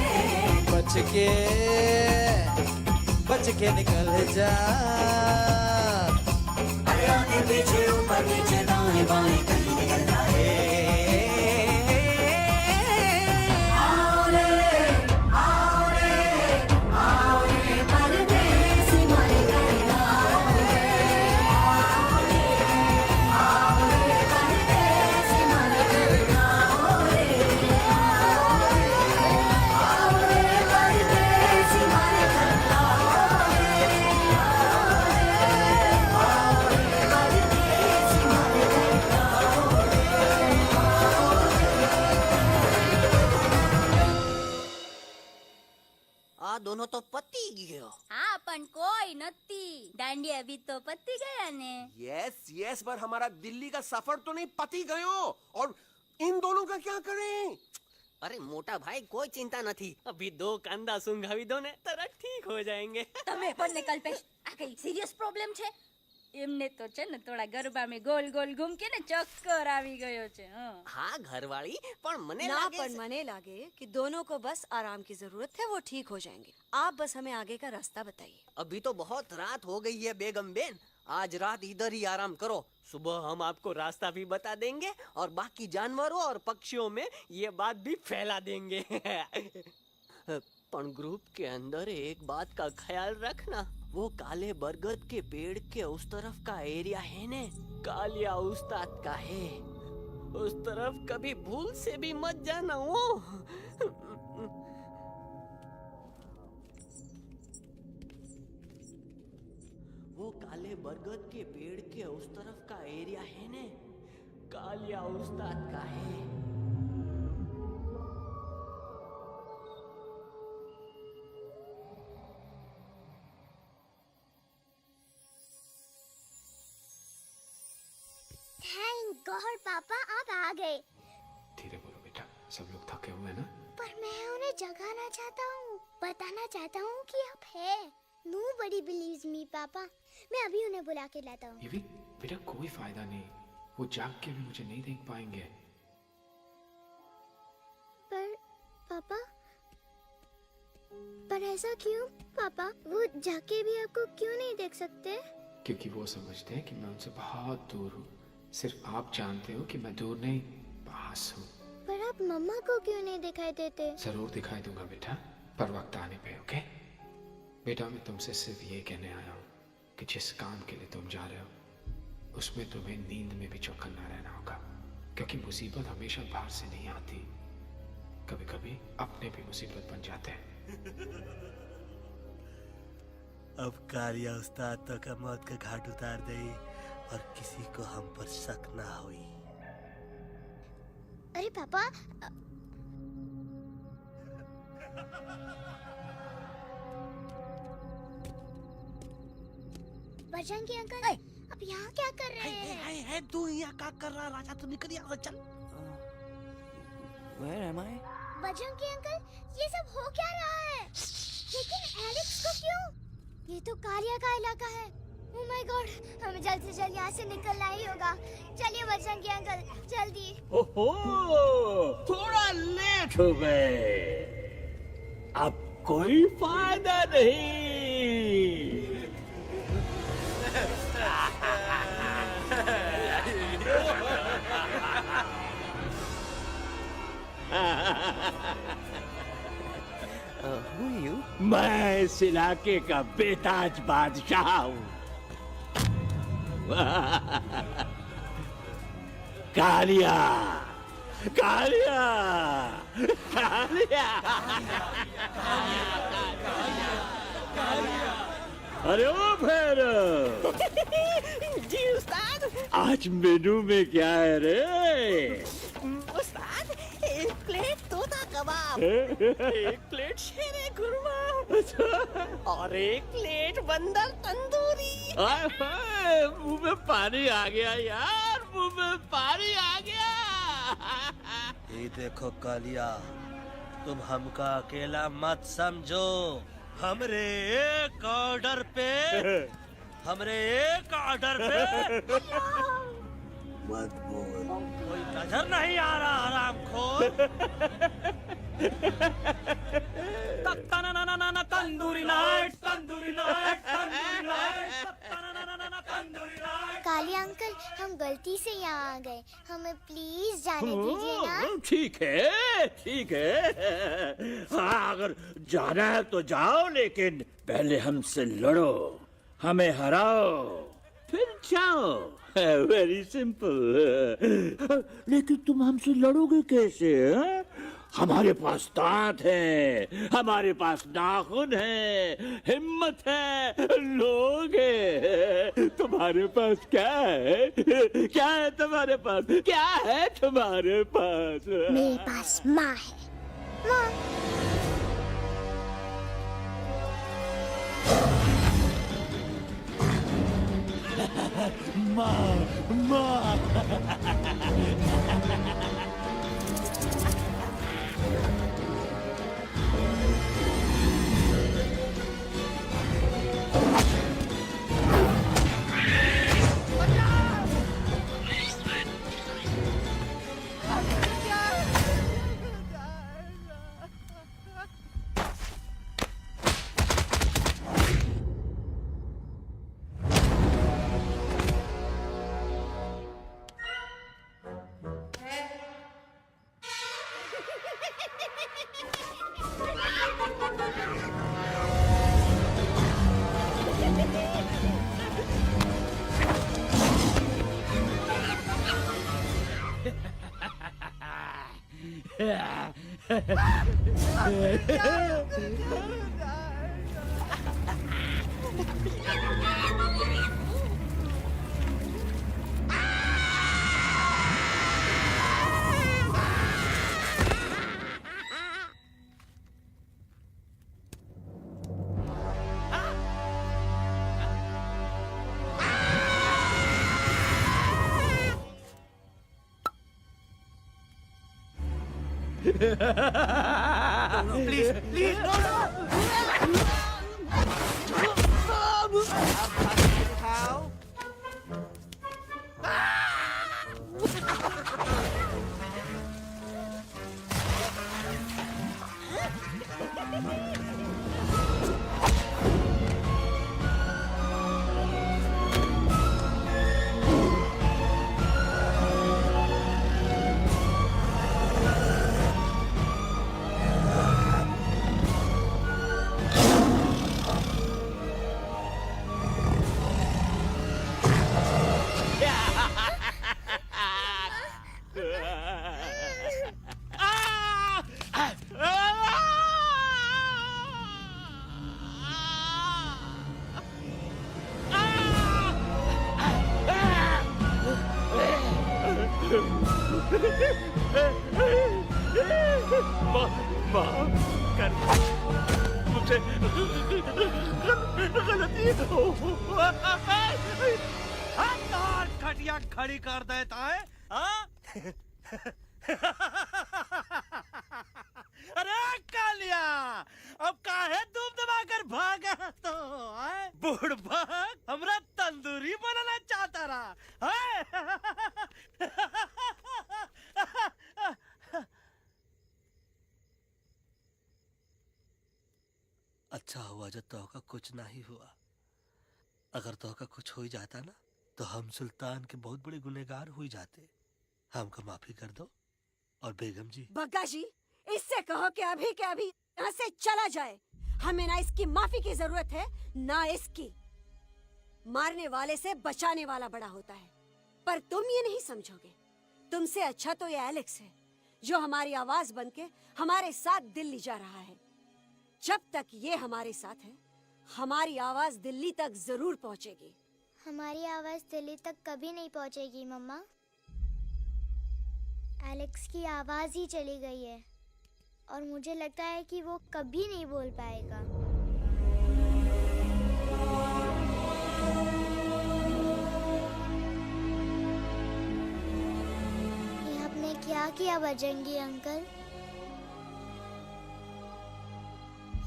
बच के निकल जा। अरे आगे पीछे ऊपर नीचे दाएं बाएं कहीं निकल जाए। आओ रे, आओ रे, आओ रे परदेस मारे घर आओ रे, आओ रे, आओ रे परदेस मारे घर आओ रे, आओ रे परदेस मारे घर आओ रे, आओ रे परदेस मारे घर आओ आ दोनों तो पति गयो। हाँ पण कोई नती, दांडी अभी तो पति गया ने। यस यस, पर हमारा दिल्ली का सफर तो नहीं पति गयो, और इन दोनों का क्या करें? अरे मोटा भाई कोई चिंता नहीं, अभी 2 कांदा सुंघावी दो ने तरह ठीक हो जाएंगे। તમે પણ ને કલ્પેશ આ કઈ સિરિયસ પ્રોબ્લેમ છે? એમને તો છે ને થોડા ગરબામાં ગોલ ગોલ ઘૂમકે ને ચક્કર આવી ગયો છે। हाँ घरवाली, पर मने ना लागे पर मने लागे कि दोनों को बस आराम की जरूरत है, वो ठीक हो जाएंगे। आप बस हमें आगे का रास्ता बताइए। अभी तो बहुत रात हो गई है बेगम बेन, आज रात इधर ही आराम करो, सुबह हम आपको रास्ता भी बता देंगे और बाकी जानवरों और पक्षियों में ये बात भी फैला देंगे। पण ग्रुप के अंदर एक बात का ख्याल रखना, वो काले बरगद के पेड़ के उस तरफ का एरिया है ने, कालिया उस्ताद का है, उस तरफ कभी भूल से भी मत जाना। वो काले बरगद के पेड़ के उस तरफ का एरिया है ने, कालिया उस्ताद का है। और पापा आप आ गए। धीरे बोलो बेटा, सब लोग थके हुए ना। पर मैं उन्हें जगाना चाहता हूँ, बताना चाहता हूँ कि आप है। Nobody believes me, पापा। मैं अभी उन्हें बुला के लाता हूँ। ये भी बेटा कोई फायदा नहीं, वो जाग के भी मुझे नहीं देख पाएंगे। पर पापा, पर ऐसा क्यों पापा? वो जाके भी आपको क्यों नहीं देख सकते? क्योंकि वो समझते हैं कि मैं उनसे बहुत दूर हूँ। सिर्फ आप जानते हो कि मैं दूर नहीं, पास हूँ। पर आप मम्मा को क्यों नहीं दिखाई देते? जरूर दिखाई दूंगा बेटा, पर वक्त आने पे। ओके बेटा, मैं तुमसे सिर्फ ये कहने आया हूँ कि जिस काम के लिए तुम जा रहे हो उसमें तुम्हें नींद में भी चौकन्ना रहना होगा, क्योंकि मुसीबत हमेशा बाहर से नहीं आती, कभी कभी अपने भी मुसीबत बन जाते हैं। अब कालिया उस्ताद तो का मौत का घाट उतार दे और किसी को हम पर शक ना हुई। अरे पापा, बजरंगी अंकल, अब यहाँ क्या कर रहे हैं? है तू यहाँ क्या कर रहा? राजा तू निकल यहाँ से, चल। Where am I? Bajrangi uncle, ये सब हो क्या रहा है? लेकिन एलेक्स को क्यों? ये तो कालिया का इलाका है। ओह माय गॉड, हमें जल्द से जल्द यहाँ से निकलना ही होगा। चलिए बजरंगी अंकल, जल्दी। ओहो, थोड़ा लेट हो गए, अब कोई फायदा नहीं। Who are you? मैं इस इलाके का बेताज बादशाह हूँ। कालिया, कालिया, कालिया, अरे ओ भैरव। जी उस्ताद। आज मेनू में क्या है रे? उस्ताद, एक प्लेट तोता कबाब, एक प्लेट शेरे खुरमा और एक प्लेट बंदर तंदूरी। हाय हाय, मुंह में पानी आ गया यार, मुंह में पानी आ गया। ये देखो कालिया, तुम हमका अकेला मत समझो। हमरे एक ऑर्डर पे मत बोल। कोई नजर नहीं आ रहा हरामखोर। Tandoori night, tandoori night, tandoori night, tandoori night. Kaliya uncle, हम गलती से यहाँ आ गए, हमें प्लीज जाने दीजिए ना। ठीक है, ठीक है। हाँ, अगर जाना है तो जाओ, लेकिन पहले हमसे लड़ो, हमें हराओ, फिर जाओ। Very simple. लेकिन तुम हमसे लड़ोगे कैसे? हैं? हमारे पास दांत है, हमारे पास नाखून है, हिम्मत है, लोग है। तुम्हारे पास क्या है? क्या है तुम्हारे पास? क्या है तुम्हारे पास? मेरे पास माँ है, माँ। माँ, प्लीज प्लीज नो नो दिखाओ खटिया खड़ी कर देता है हाँ? अरे कालिया अब काहे तुम दबाकर भागा तो बुढ़बा हमरा तंदूरी बनाना चाहता रहा अच्छा हुआ जब तो का कुछ नहीं हुआ। अगर तो का कुछ हो ही जाता ना तो हम सुल्तान के बहुत बड़े गुनहगार हो जाते। हमको माफी कर दो। और बेगम जी बग्गा जी इससे कहो कि अभी के अभी यहाँ से चला जाए। हमें ना इसकी माफी की जरूरत है ना इसकी। मारने वाले से बचाने वाला बड़ा होता है, पर तुम ये नहीं समझोगे। तुमसे अच्छा तो ये एलेक्स है जो हमारी आवाज बनके हमारे साथ दिल्ली जा रहा है। जब तक ये हमारे साथ है हमारी आवाज दिल्ली तक जरूर पहुंचेगी। हमारी आवाज दिल्ली तक कभी नहीं पहुंचेगी मम्मा। एलेक्स की आवाज ही चली गई है और मुझे लगता है कि वो कभी नहीं बोल पाएगा। ये आपने क्या किया बजरंगी अंकल?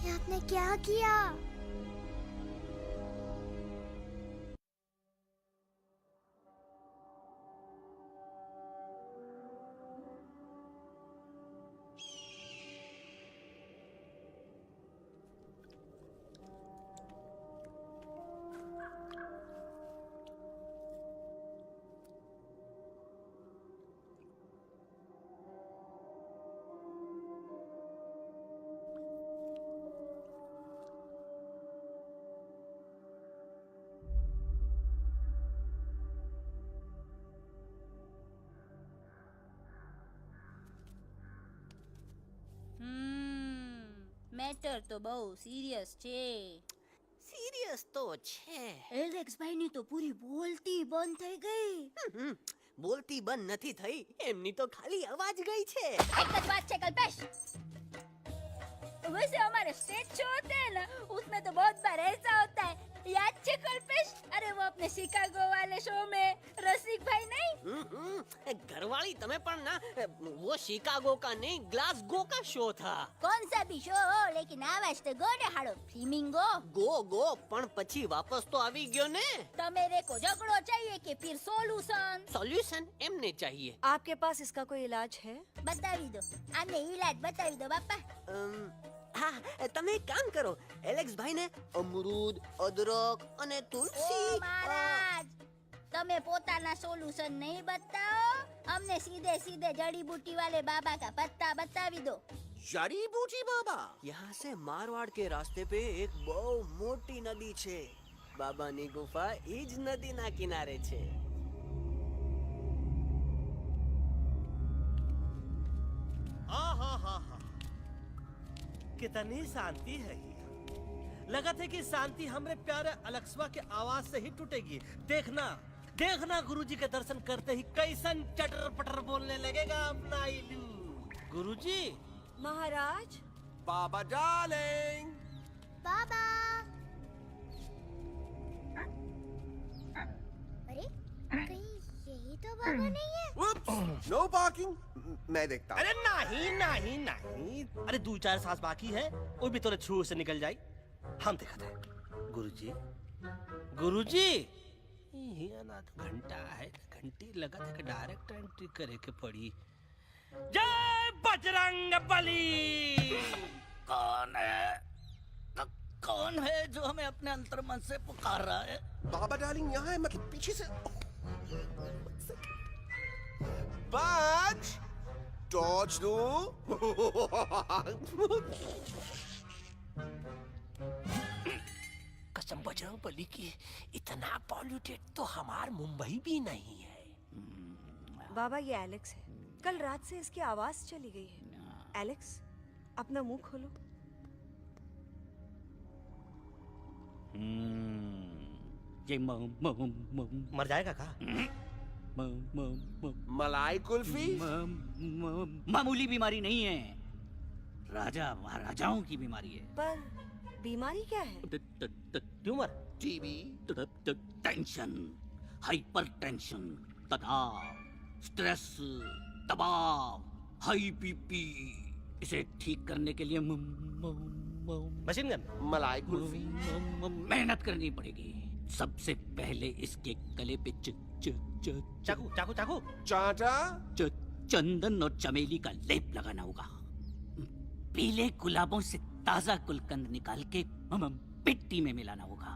ये आपने क्या किया? મેટર તો બહુ સિરિયસ છે. सीरियस तो છે। એલેક્સ ભાઈ ની તો પૂરી બોલતી બંધ થઈ ગઈ. बोलती बंद નથી થઈ, એમની તો ખાલી અવાજ ગઈ છે। एक જ बात છે कल्पेश, वैसे हमारे स्टेज शो होते हैं ना उसमें तो बहुत बार ऐसा होता है, याद है कल्पेश? अरे वो अपने शिकागो वाले शो में रसिक भाई नहीं, घरवाली तुम्हें पर ना वो शिकागो का नहीं ग्लासगो का शो था। कौन सा भी शो हो लेकिन आवाज तो गो ने हाड़ो फ्लेमिंगो गो गो पण પછી વાપસ તો આવી ગયો ને। तो मेरे को झगड़ो चाहिए कि फिर सोल्यूशन? सॉल्यूशन एमने चाहिए। आपके पास इसका कोई इलाज है? बतावी दो, आने इलाज बतावी दो बापा। हाँ તમે એક કામ કરો, એલેક્સ ભાઈ ને અમરૂદ અદરક અને તુલસી। ओ महाराज તમે પોતાના સોલ્યુશન नहीं बताओ, हमने सीधे सीधे जड़ी बूटी वाले बाबा का पत्ता बतावी दो। जड़ी बूटी बाबा? यहाँ से मारवाड़ के रास्ते पे एक बहु मोटी नदी छे, बाबानी गुफा ईज नदी ना किनारे छे। कितनी शांति है ये। लगा था कि शांति हमरे प्यारे अलेक्सवा के आवाज से ही टूटेगी। देखना देखना गुरुजी के दर्शन करते ही कैसन चटर पटर बोलने लगेगा अपना इलू। गुरुजी। महाराज। बाबा डार्लिंग। बाबा। अरे कहीं यही तो बाबा नहीं है? No parking. मैं देखता हूँ। अरे नहीं नहीं नहीं, अरे 2-4 सांस बाकी है, वो भी तोरे छू से निकल जाई। हम देखते हैं। गुरुजी, गुरुजी, ये ना तो घंटा है, घंटी लगा था कि डायरेक्ट एंट्री करे के पड़ी। जय बजरंग बली। कौन है? कौन है जो हमें अपने अंतर्मन से पुकार रहा है? बाबा डार्लिंग यहाँ है, मतलब पीछे से। बाज, टॉर्च दो। कसम बजरंग बली की, इतना पॉल्यूटेड तो हमार मुंबई भी नहीं है। बाबा ये एलेक्स है। कल रात से इसकी आवाज चली गई है। एलेक्स, अपना मुंह खोलो। ये मर जाएगा का? मलाई कुल्फी? मामूली बीमारी नहीं है, राजा महाराजाओं की बीमारी है। पर बीमारी क्या है? Tumour, TB, tension, hyper tension, तनाव, स्ट्रेस, दबाव, हाई बीपी। इसे ठीक करने के लिए मशीन गन, मलाई कुल्फी। मेहनत करनी पड़ेगी। सबसे पहले इसके गले पे चाकू चाकू चाकू, चाटा, चंदन और चमेली का लेप लगाना होगा। पीले गुलाबों से ताजा गुलकंद निकाल के मिट्टी में मिलाना होगा।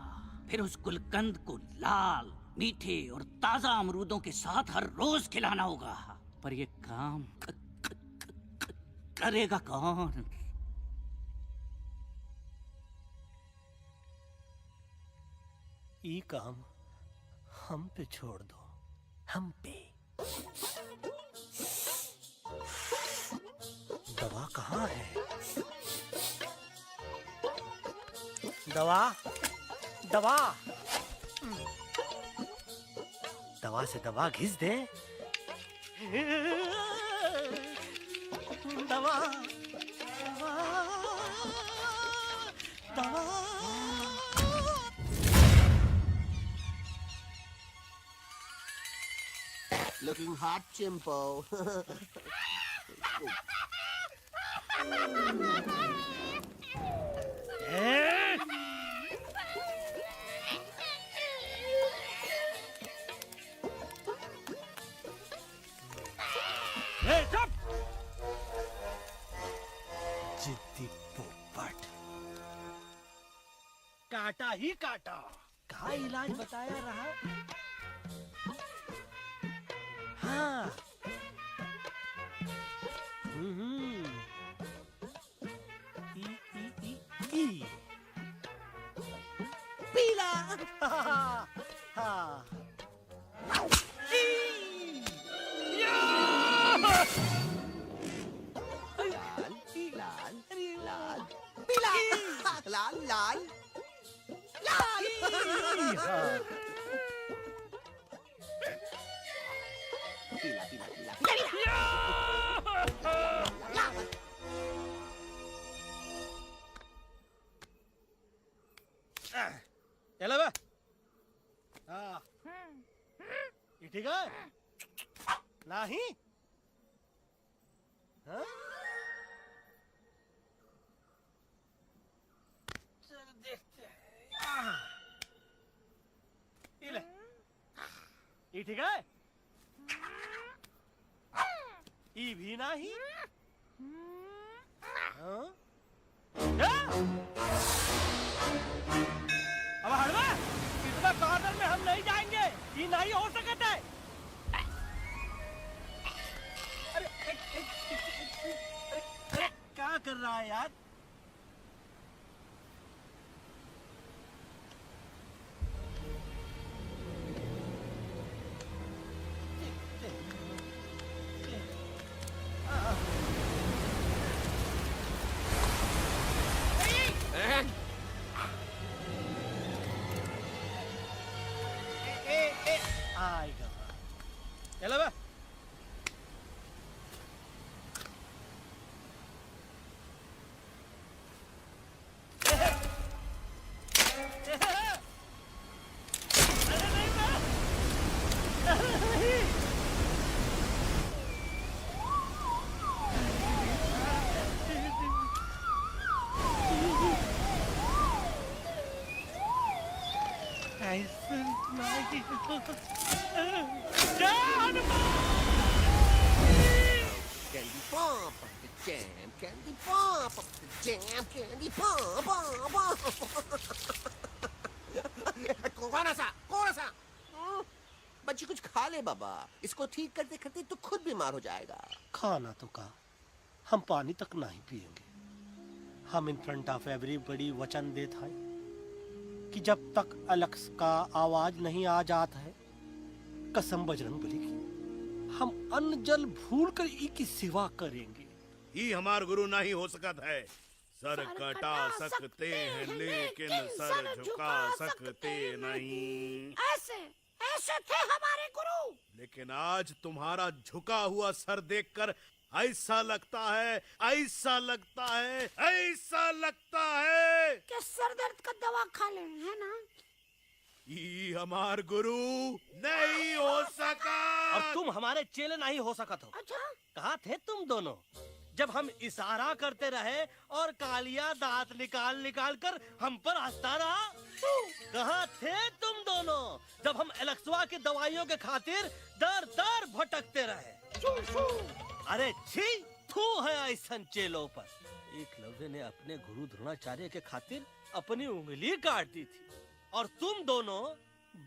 फिर उस गुलकंद को लाल, मीठे और ताजा अमरूदों के साथ हर रोज खिलाना होगा। पर ये काम करेगा कौन? ये काम हम पे छोड़ दो, हम पे। दवा कहाँ है? दवा, दवा, दवा से दवा घिस दे। दवा, दवा, दवा। Looking hot, Chimpo. जिद्दी पोपट, काटा ही काटा। कहाँ इलाज बताया रहा? हाँ, पीला। हाँ, लाल लाल पीला पीला पीला पीला। चलो बे। हाँ, ये ठीक है? नहीं? हाँ? चलो देखते हैं। ये ले। ये ठीक है? ये भी नहीं? हाँ? अब हड़वा, इतना कॉर्नर में हम नहीं जाएंगे। ये नहीं हो सकता है। अरे क्या कर रहा है यार? आएगा। चलो बे। ऐसा नहीं Candy pop of the jam, candy pop of the jam, candy pop, कौन सा? बच्ची कुछ खा ले बाबा, इसको ठीक करते करते तो खुद बीमार हो जाएगा। खाना तो का हम पानी तक नहीं पिएंगे। हम इन फ्रंट ऑफ एवरीबॉडी वचन देता है कि जब तक एलेक्स का आवाज नहीं आ जाता है, कसम बजरंग बली की, हम अन्न जल भूल कर ई की सेवा करेंगे। ये हमार गुरु नहीं हो सकता है। सर कटा सकते हैं लेकिन सर झुका सकते नहीं। ऐसे थे हमारे गुरु। लेकिन आज तुम्हारा झुका हुआ सर देखकर ऐसा लगता है कि सर दर्द का दवा खा ले, है ना? ये हमार गुरु नहीं हो सका। और तुम हमारे चेले नहीं हो सकत हो। अच्छा, कहाँ थे तुम दोनों जब हम इशारा करते रहे और कालिया दांत निकाल निकाल कर हम पर हंसता रहा? कहाँ थे तुम दोनों जब हम एलेक्सवा की दवाइयों के खातिर दर दर भटकते रहे? अरे छी, थू है ऐसा चेलों पर। एकलव्य ने अपने गुरु द्रोणाचार्य के खातिर अपनी उंगली काट दी थी और तुम दोनों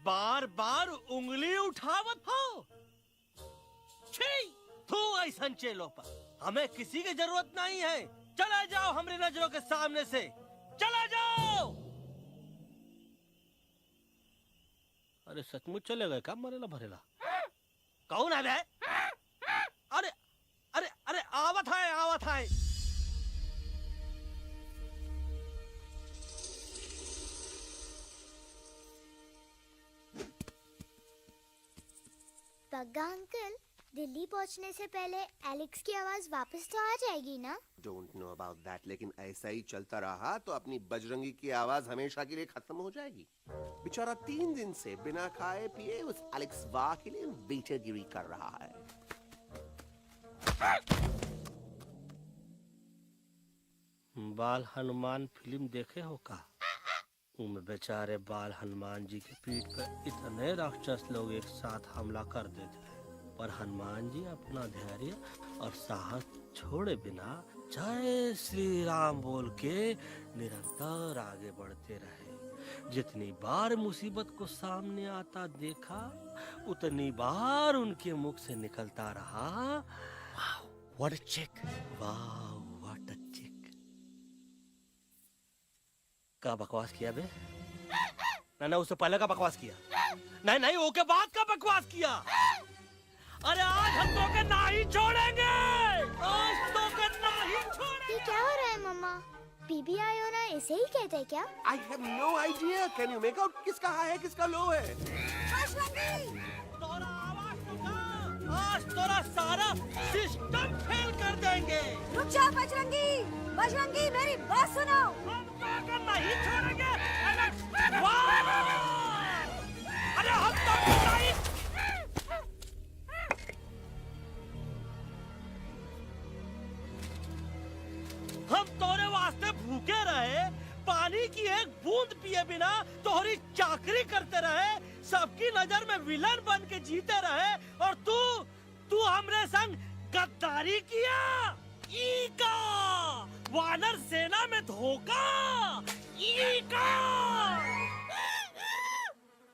बार बार उंगली उठावत हो। छी, थू ऐसा चेलों पर। हमें किसी की जरूरत नहीं है। चले जाओ हमारी नजरों के सामने से, चले जाओ। अरे सचमुच चले गए क्या? मरेला भरेला कौन है बे? अरे अरे अरे आवत है। बग्गा अंकल, दिल्ली पहुंचने से पहले एलेक्स की आवाज वापस तो आ जाएगी ना? डोंट नो अबाउट दैट, लेकिन ऐसा ही चलता रहा तो अपनी बजरंगी की आवाज हमेशा के लिए खत्म हो जाएगी। बेचारा 3 दिन से बिना खाए पिए उस एलेक्स वाह के लिए बेटेगिरी कर रहा है। बाल हनुमान फिल्म देखे हो का? उनमें बेचारे बाल हनुमान जी के पीठ पर इतने राक्षस लोग एक साथ हमला कर देते हैं, पर हनुमान जी अपना धैर्य और साहस छोड़े बिना जय श्री राम बोल के निरंतर आगे बढ़ते रहे। जितनी बार मुसीबत को सामने आता देखा, उतनी बार उनके मुख से निकलता रहा, व्हाट अ चिक, वाह व्हाट अ चिक। का बकवास किया बे? ना उससे पहले का बकवास किया? नहीं ओके बाद का बकवास किया। अरे आज हम तो के नहीं छोड़ेंगे, आज तो के नहीं छोड़ेंगे। ये क्या हो रहा है मम्मा? बीबी आयो ना ऐसे ही कहते हैं क्या? I have no idea. Can you make out किसका हाई है किसका लो है? तोरा आवाज तो का? आज तोरा सारा सिस्टम फेल कर देंगे। रुक जा बजरंगी, मेरी बात सुनो। नहीं छोड़ेंगे। अरे हम तो नहीं। हम तोरे वास्ते भूखे रहे, पानी की एक बूंद पिए बिना तोहरी चाकरी करते रहे, सबकी नजर में विलन बन के जीते रहे, और तू हमरे संग गद्दारी किया। ईका वानर सेना में धोखा। ईका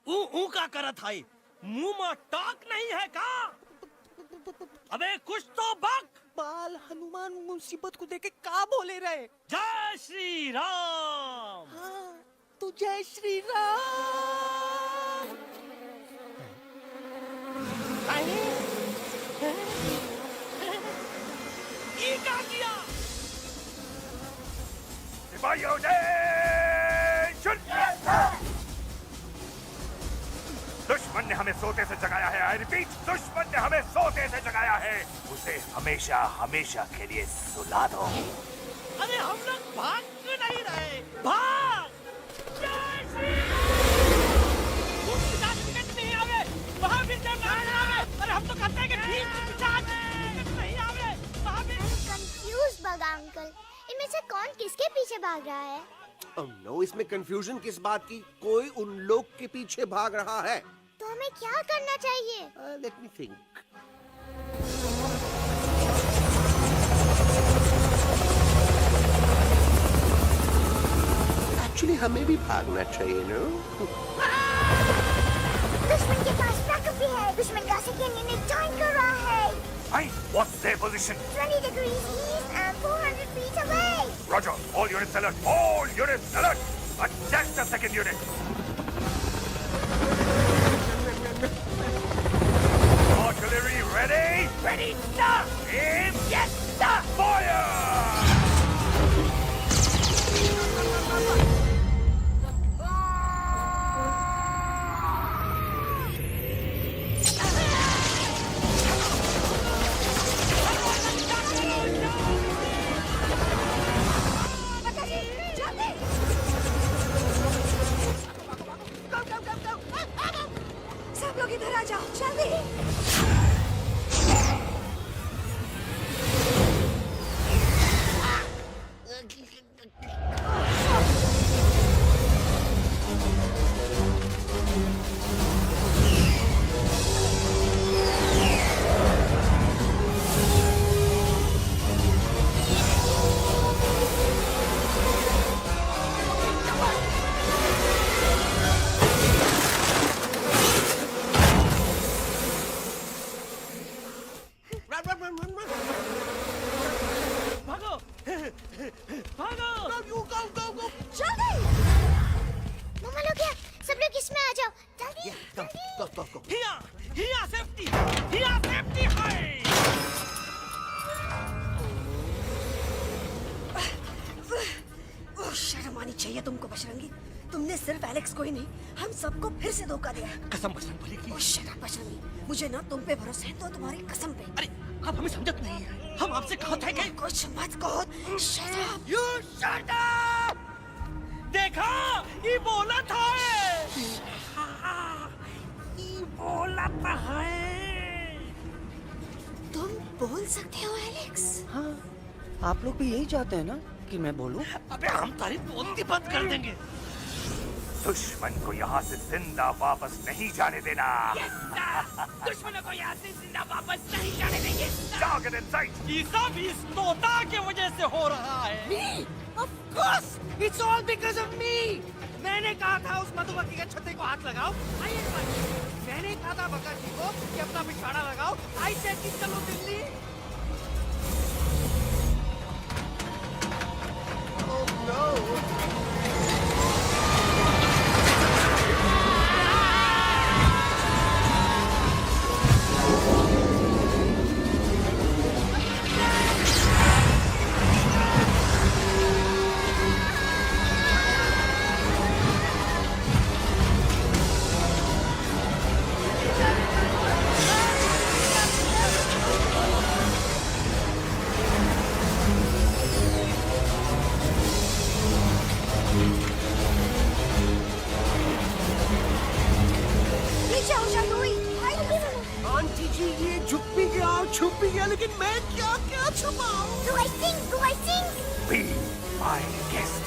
ऊ का करत है? मुंह में टाक नहीं है का? अबे कुछ तो बक। बाल हनुमान मुसीबत को देखे का बोले रहे? जय श्री राम। हाँ, तो जय श्री राम। ये क्या किया? सिपाहियों दुश्मन ने हमें सोते से जगाया है। आई रिपीट, दुश्मन ने हमें सोते से जगाया है। उसे हमेशा हमेशा के लिए सुला दो। अरे हम लोग भाग क्यों नहीं रहे? भाग! नहीं आवे, महावीर जब नहीं आवे। अरे हम तो कहते हैं कि ठीक नहीं आवे, महावीर। कंफ्यूज बगा अंकल, इनमें से कौन किसके पीछे भाग रहा है? Oh no, इसमें कंफ्यूजन किस बात की? कोई उन लोग के पीछे भाग रहा है। तो हमें क्या करना चाहिए? Let me think. Actually, हमें भी भागना चाहिए, no? दुश्मन के पास बैकअप भी है। दुश्मन का सेकेंड यूनिट जॉइन कर रहा है। Hey, what's their position? 20 degrees east and 400 feet away. Roger. All units alert. All units alert. Attack the second unit. Artillery ready? Ready, sir. Aim. Yes, sir. Fire! सब लोग इधर आ जाओ, जल्दी। मम्मा लोग क्या? सब लोग इसमें आ जाओ, जल्दी। ओह, शर्म आनी चाहिए तुमको बजरंगी। तुमने सिर्फ एलेक्स को ही नहीं, हम सबको फिर से धोखा दिया है। कसम बजरंग बली की। ओह, शट अप बजरंगी। मुझे ना तुम पे भरोसा है तो तुम्हारी कसम पे। अरे आप हमें समझत नहीं है। हम आपसे कहा था कि कुछ मत कहो। Shut up. You shut up. देखा, ये बोला था। ये बोला था है। तुम बोल सकते हो एलेक्स? हाँ, आप लोग भी यही चाहते हैं ना कि मैं बोलूं? अबे हम तारीफ बोलती बंद कर देंगे। दुश्मन को यहाँ से जिंदा वापस नहीं जाने देना। दुश्मनों को यहाँ से जिंदा वापस नहीं जाने देंगे। Target in sight. ये सब इस तोता की वजह से हो रहा है। Me? Of course! It's all because of me! मैंने कहा था उस मधुमक्खी के छत्ते को हाथ लगाओ। आइए मैंने कहा था बका जी को कि अपना पिछवाड़ा लगाओ। आई सेड कि चलो दिल्ली। Oh no! आंटी जी, ये झुक भी गया, छुप भी गया, लेकिन मैं क्या छुपाऊं? Do I sing? Be my guest.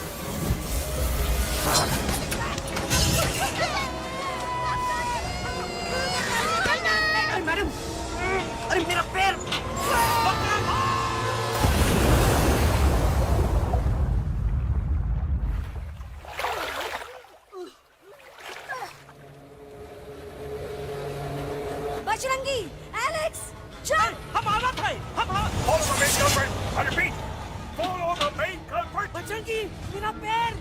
अरे मैडम, अरे मेरा पैर। बजरंगी, एलेक्स, चल। हम आना था। Follow the main culprit. I repeat, follow the main culprit. Bajrangi, मेरा पैर।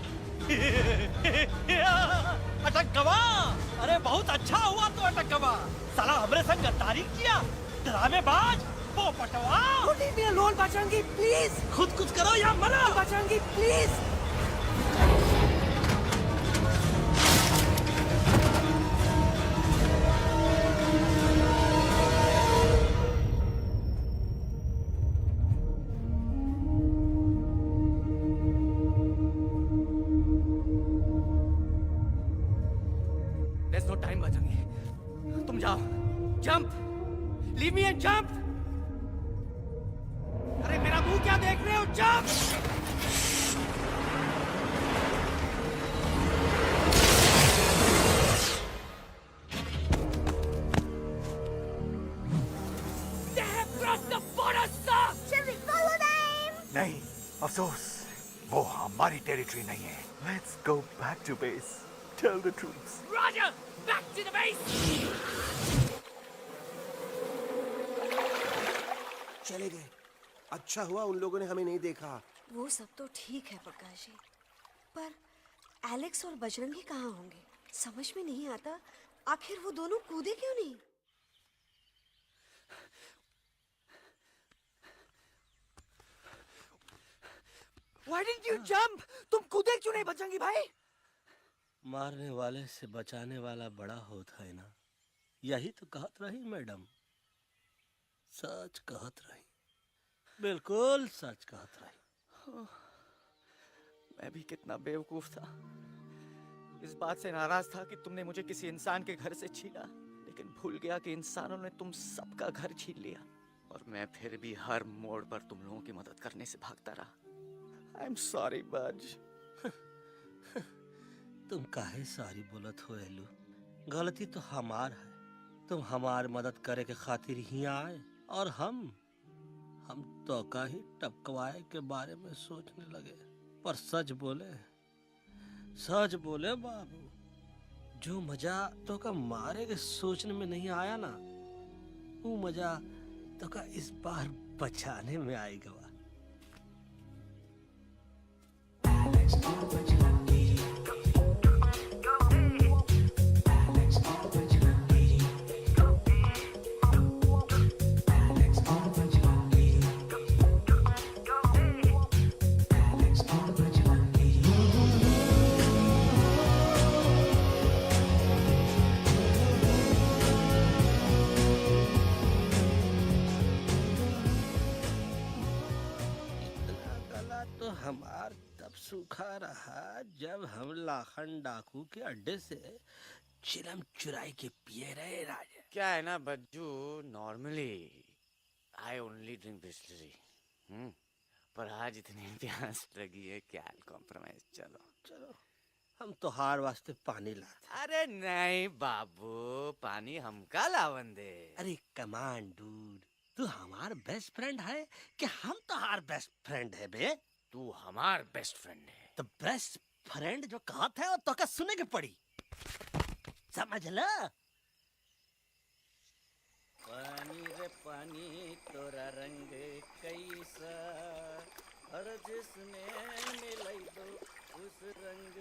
अटक गवा। अरे बहुत अच्छा हुआ तो अटक गवा। साला हमरे संग गद्दारी किया। ड्रामेबाज, पोपटवा। Leave me alone, Bajrangi, please. खुद कुछ करो या मरो। Bajrangi, please. There's no time, Bajrangi. तुम जाओ। Jump. Leave me and jump. अरे मेरा मुंह क्या देख रहे हो? Jump. टेरिटरी नहीं है। Let's go back to base. Tell the truth. Roger, back to the base. चले गए। अच्छा हुआ उन लोगों ने हमें नहीं देखा। वो सब तो ठीक है प्रकाश जी, पर एलेक्स और बजरंगी कहाँ होंगे? समझ में नहीं आता आखिर वो दोनों कूदे क्यों नहीं? Why didn't you jump? तुम कूदे क्यों नहीं बजरंगी भाई? मारने वाले से बचाने वाला बड़ा होता है ना, यही तो कहत रही मैडम। सच कहत रही, बिल्कुल सच कहत रही। मैं भी कितना बेवकूफ था। इस बात से नाराज था कि तुमने मुझे किसी इंसान के घर से छीना, लेकिन भूल गया कि इंसानों ने तुम सबका घर छीन लिया और मैं फिर भी हर मोड़ पर तुम लोगों की मदद करने से भागता रहा। I'm sorry, बज। तुम काहे सारी बोलत हो एलू? गलती तो हमार है। तुम हमार मदद करे के खातिर ही आए और हम तो का ही टपकवाए के बारे में सोचने लगे। पर सच बोले बाबू, जो मजा तो का मारे के सोचने में नहीं आया ना, वो मजा तो का इस बार बचाने में आएगा। हमार तब सूखा रहा जब हम लाखन डाकू के अड्डे से चिलम चुराई के पिए रहे राजा। क्या है ना Bajju, normally I only drink Bisleri, पर आज इतनी प्यास लगी है क्या कॉम्प्रोमाइज। चलो हम तो हार वास्ते पानी लाते। अरे नहीं बाबू, पानी हमका लावन दे। अरे कमान डूड, तू हमार बेस्ट फ्रेंड है कि हम तो हार बेस्ट फ्रेंड है बे? तू हमार बेस्ट फ्रेंड है। तो बेस्ट फ्रेंड जो कहत है वो तो का सुने के पड़ी, समझ ला। पानी रे पानी तोरा रंग कैसा, हर जिसने मिलाई दो उस रंग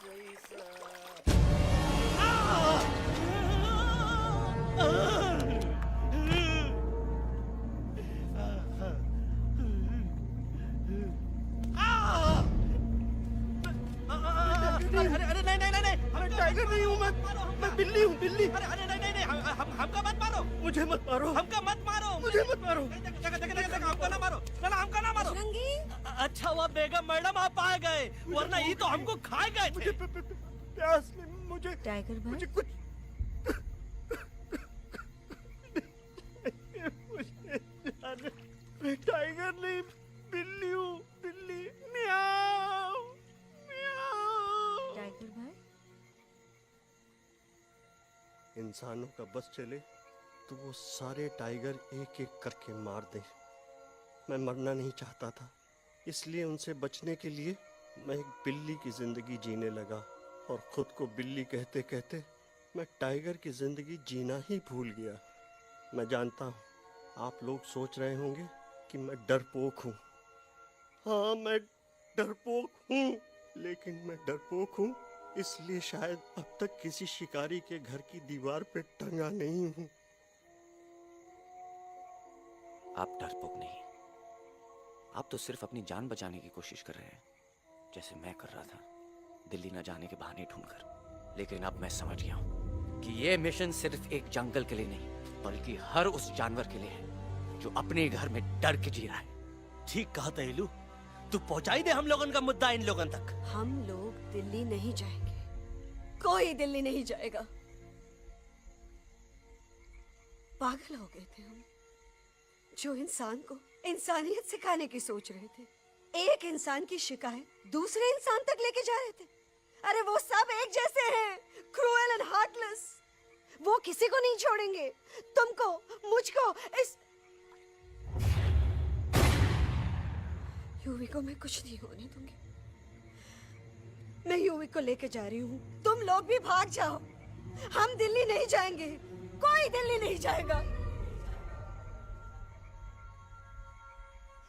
जैसा। अरे नहीं, मैं टाइगर नहीं हूँ, मैं बिल्ली हूँ, बिल्ली। अरे नहीं, हमका मत मारो, मुझे मत मारो, हमका मत मारो, मुझे मत मारो, हमका ना मारो, ना हमका ना मारो। अच्छा हुआ बेगम मैडम आप आ गए, वरना ये तो हमको खा गए। मुझे प्यास नहीं, मुझे टाइगर भाई, मुझे कुछ मैं टाइगर नहीं, बिल्ली हूँ, बिल्ली। म्याऊ म्याऊ। टाइगर भाई, इंसानों का बस चले तो वो सारे टाइगर एक एक करके मार दें। मैं मरना नहीं चाहता था, इसलिए उनसे बचने के लिए मैं एक बिल्ली की जिंदगी जीने लगा और खुद को बिल्ली कहते कहते मैं टाइगर की जिंदगी जीना ही भूल गया। मैं जानता हूँ आप लोग सोच रहे होंगे कि मैं डरपोक हूँ। हाँ, मैं डरपोक हूँ, लेकिन मैं डरपोक हूँ इसलिए शायद अब तक किसी शिकारी के घर की दीवार पे टंगा नहीं हूँ। आप डरपोक नहीं, आप तो सिर्फ अपनी जान बचाने की कोशिश कर रहे हैं, जैसे मैं कर रहा था दिल्ली न जाने के बहाने ढूंढकर। लेकिन अब मैं समझ गया हूँ कि ये मिशन सिर्फ एक जंगल के लिए नहीं, बल्कि हर उस जानवर के लिए है जो अपने घर में डर के जी रहा है। ठीक कहा तहेलू, तू पहुंचाई दे हम लोगन का मुद्दा इन लोगन तक। हम लोग दिल्ली नहीं जाएंगे, कोई दिल्ली नहीं जाएगा। पागल हो गए थे हम, जो इंसान को इंसानियत सिखाने की सोच रहे थे। एक इंसान की शिकायत दूसरे इंसान तक लेके जा रहे थे। अरे वो सब एक जैसे हैं, क्रूएल एंड हार्टलेस। वो किसी को नहीं छोड़ेंगे, तुमको, मुझको, इस यूवी को मैं कुछ नहीं होने दूंगी। मैं यूवी को लेके जा रही हूँ, तुम लोग भी भाग जाओ। हम दिल्ली नहीं जाएंगे, कोई दिल्ली नहीं जाएगा।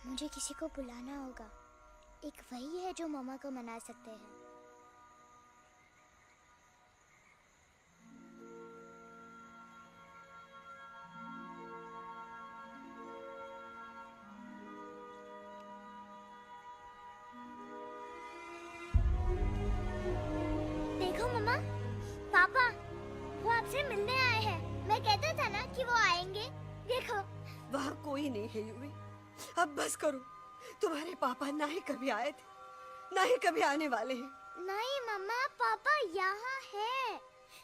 मुझे किसी को बुलाना होगा। एक वही है जो मम्मा को मना सकते हैं। देखो मम्मा, पापा वो आपसे मिलने आए हैं। मैं कहता था ना कि वो आएंगे। देखो वहाँ कोई नहीं है यूवी, अब बस करो। तुम्हारे पापा ना ही कभी आए थे, ना ही कभी आने वाले हैं। नहीं मम्मा, पापा यहाँ है।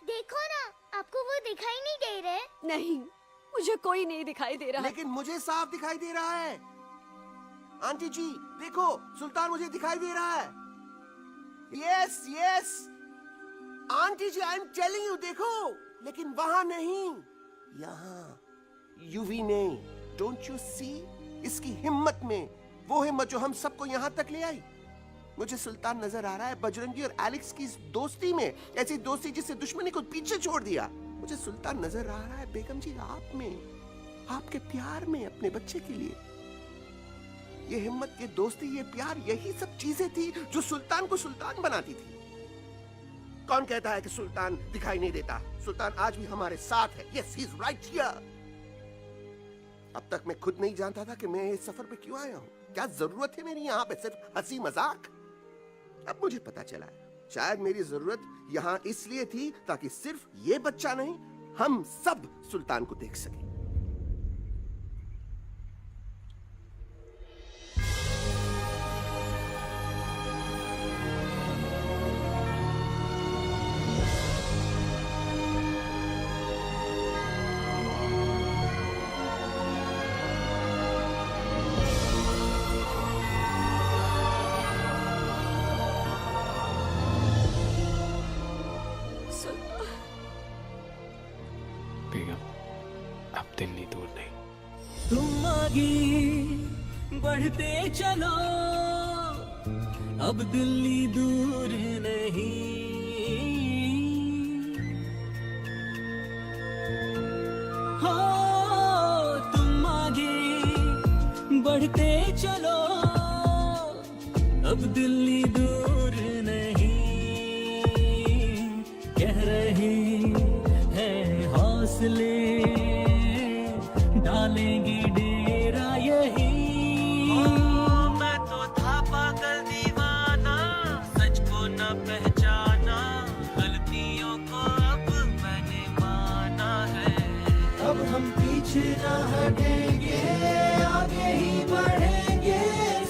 देखो ना, आपको वो दिखाई नहीं दे रहे? नहीं, मुझे कोई नहीं दिखाई दे रहा। लेकिन मुझे साफ दिखाई दे रहा है। आंटी जी देखो, सुल्तान मुझे दिखाई दे रहा है। Yes yes aunty ji, I am telling you, देखो। लेकिन वहां नहीं, यहाँ यूवी ने। Don't you see? इसकी हिम्मत में, वो हिम्मत जो हम सबको यहाँ तक ले आई। मुझे सुल्तान नजर आ रहा है बजरंगी और एलेक्स की इस दोस्ती में, ऐसी दोस्ती जिससे दुश्मनी को पीछे छोड़ दिया। मुझे सुल्तान नजर आ रहा है बेगम जी आप में, आपके प्यार में अपने बच्चे के लिए। ये हिम्मत, ये दोस्ती, ये प्यार, यही सब चीजें थी जो सुल्तान को सुल्तान बनाती थी। कौन कहता है कि सुल्तान दिखाई नहीं देता? सुल्तान आज भी हमारे साथ है। Yes, he is right here. अब तक मैं खुद नहीं जानता था कि मैं इस सफर पे क्यों आया हूँ। क्या जरूरत है मेरी यहाँ पे सिर्फ हंसी मजाक? अब मुझे पता चला है, शायद मेरी जरूरत यहाँ इसलिए थी ताकि सिर्फ ये बच्चा नहीं, हम सब सुल्तान को देख सकें। बेगम, अब दिल्ली दूर नहीं। तुम आगे बढ़ते चलो, अब दिल्ली दूर नहीं। हो तुम आगे बढ़ते चलो, अब दिल्ली दूर नहीं। कह रहे हैं हौसले, डालेंगे डेरा यही। मैं तो था पागल दीवाना, सच को न पहचाना, गलतियों को अब मैंने माना है। अब हम पीछे न हटेंगे, आगे ही बढ़ेंगे,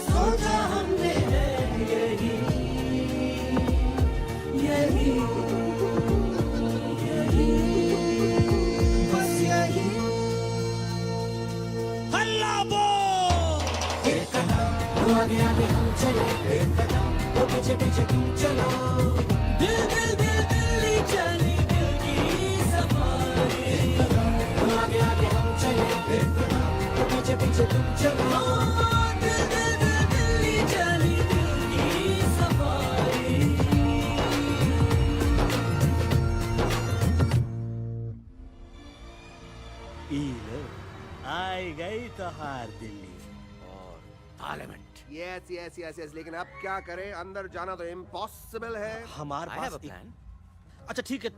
सोचा हमने है यही यही यही, बस यही। हल्ला बोल! एक कदम आगे आगे हम चले, एक कदम वो पीछे पीछे तुम चलो। दिल दिल दिल दिल्ली चली, दिल की सफारी। एक कदम आगे आगे हम चले, एक कदम वो पीछे पीछे तुम चलो। दिल दिल दिल दिल्ली चली, दिल की सफारी। आई गई तो हार दिल्ली और parliament. Yes yes yes yes, लेकिन अब क्या करें? अंदर जाना तो इम्पॉसिबल है। हमारे I have pass a plan. अच्छा ठीक है,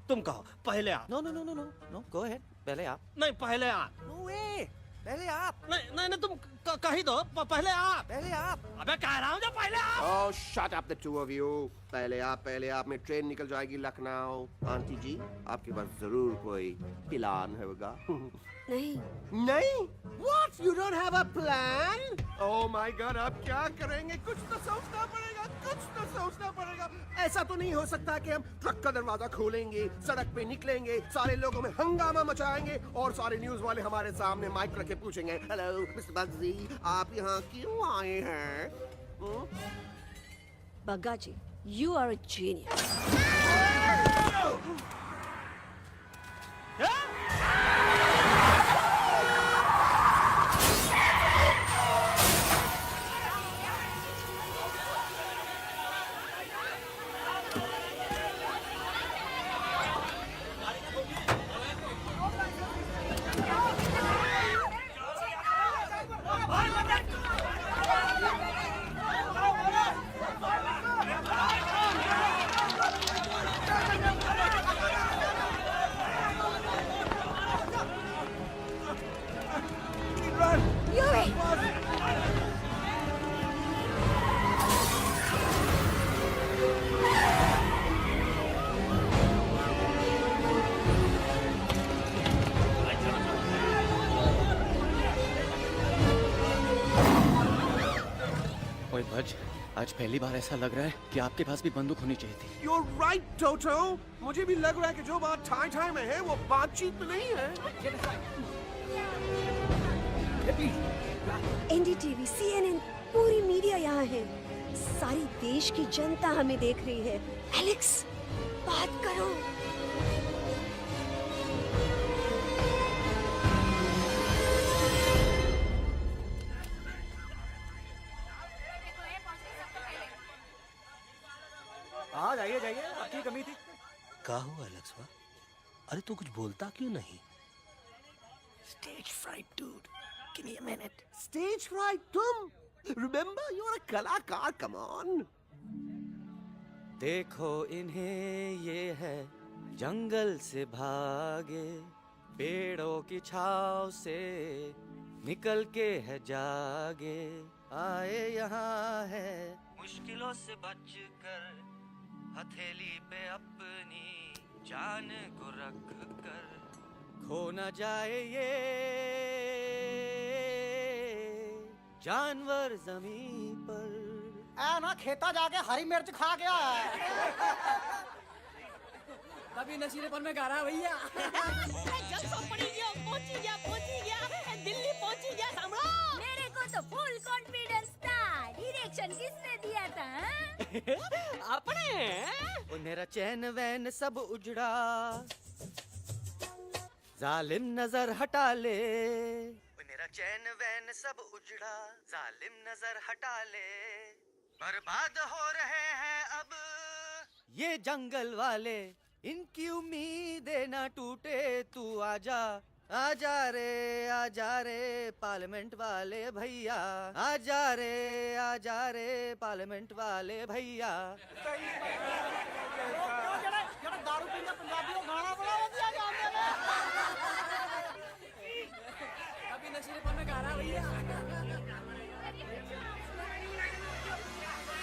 तुम कहो पहले आप। No no no no no no, go ahead, पहले आप। नहीं पहले आप। नो वे, पहले आप। नहीं नहीं नहीं, तुम कही दो पहले आप। पहले आप। अबे कह रहा हूँ जो पहले आप। Oh, shut up the two of you. पहले आप में ट्रेन निकल जाएगी लखनऊ। आंटी जी, आपके पास जरूर कोई प्लान होगा। नहीं नहीं? What? You don't have a plan? Oh my God, अब क्या करेंगे? कुछ तो सोचना पड़ेगा, कुछ तो सोचना पड़ेगा। ऐसा तो नहीं हो सकता कि हम ट्रक का दरवाजा खोलेंगे, सड़क पे निकलेंगे, सारे लोगों में हंगामा मचाएंगे और सारे न्यूज वाले हमारे सामने माइक रख के पूछेंगे, हेलो मिस्टर बग्जी, आप यहाँ क्यों आए हैं? बग्गा जी, you are a genius. आज पहली बार ऐसा लग रहा है कि आपके पास भी बंदूक होनी चाहिए थी। You're right, Toto. मुझे भी लग रहा है कि जो बात ठाई ठाई में है वो बातचीत में नहीं है। एनडीटीवी, CNN, पूरी मीडिया यहाँ है। सारी देश की जनता हमें देख रही है। एलेक्स, बात करो। हाँ जाइए जाइए, आपकी कमी थी। क्या हुआ एलेक्स? अरे तू कुछ बोलता क्यों नहीं? Stage fright, dude. Give me a minute. Stage fright, तुम? Remember, you're a कलाकार. Come on. देखो इन्हें, ये है जंगल से भागे, पेड़ों की छाव से निकल के है जागे, आए यहाँ है मुश्किलों से बचकर, हथेली पे अपनी जान को रख कर, खो न जाए ये जानवर जमीन पर। ना खेता जाके हरी मिर्च खा गया है। कभी नशीलेपन में गा रहा भैया। दिल्ली पहुंची गया सम्राट। मेरे को तो फुल कॉन्फिडेंस था। डायरेक्शन किसने दिया था? अपने। वो मेरा चैन वैन सब उजड़ा, जालिम नजर हटा ले। वो मेरा चैन वैन सब उजड़ा, जालिम नजर हटा ले, बर्बाद हो रहे हैं अब ये जंगल वाले, इनकी उम्मीदें ना टूटे, तू आजा आजा रे पार्लियामेंट वाले भैया, आजा रे पार्लियामेंट वाले भैया। दारू पीने पंजाबियों गाना बड़ा दिया कभी नशीलेपन में गा रहा भैया।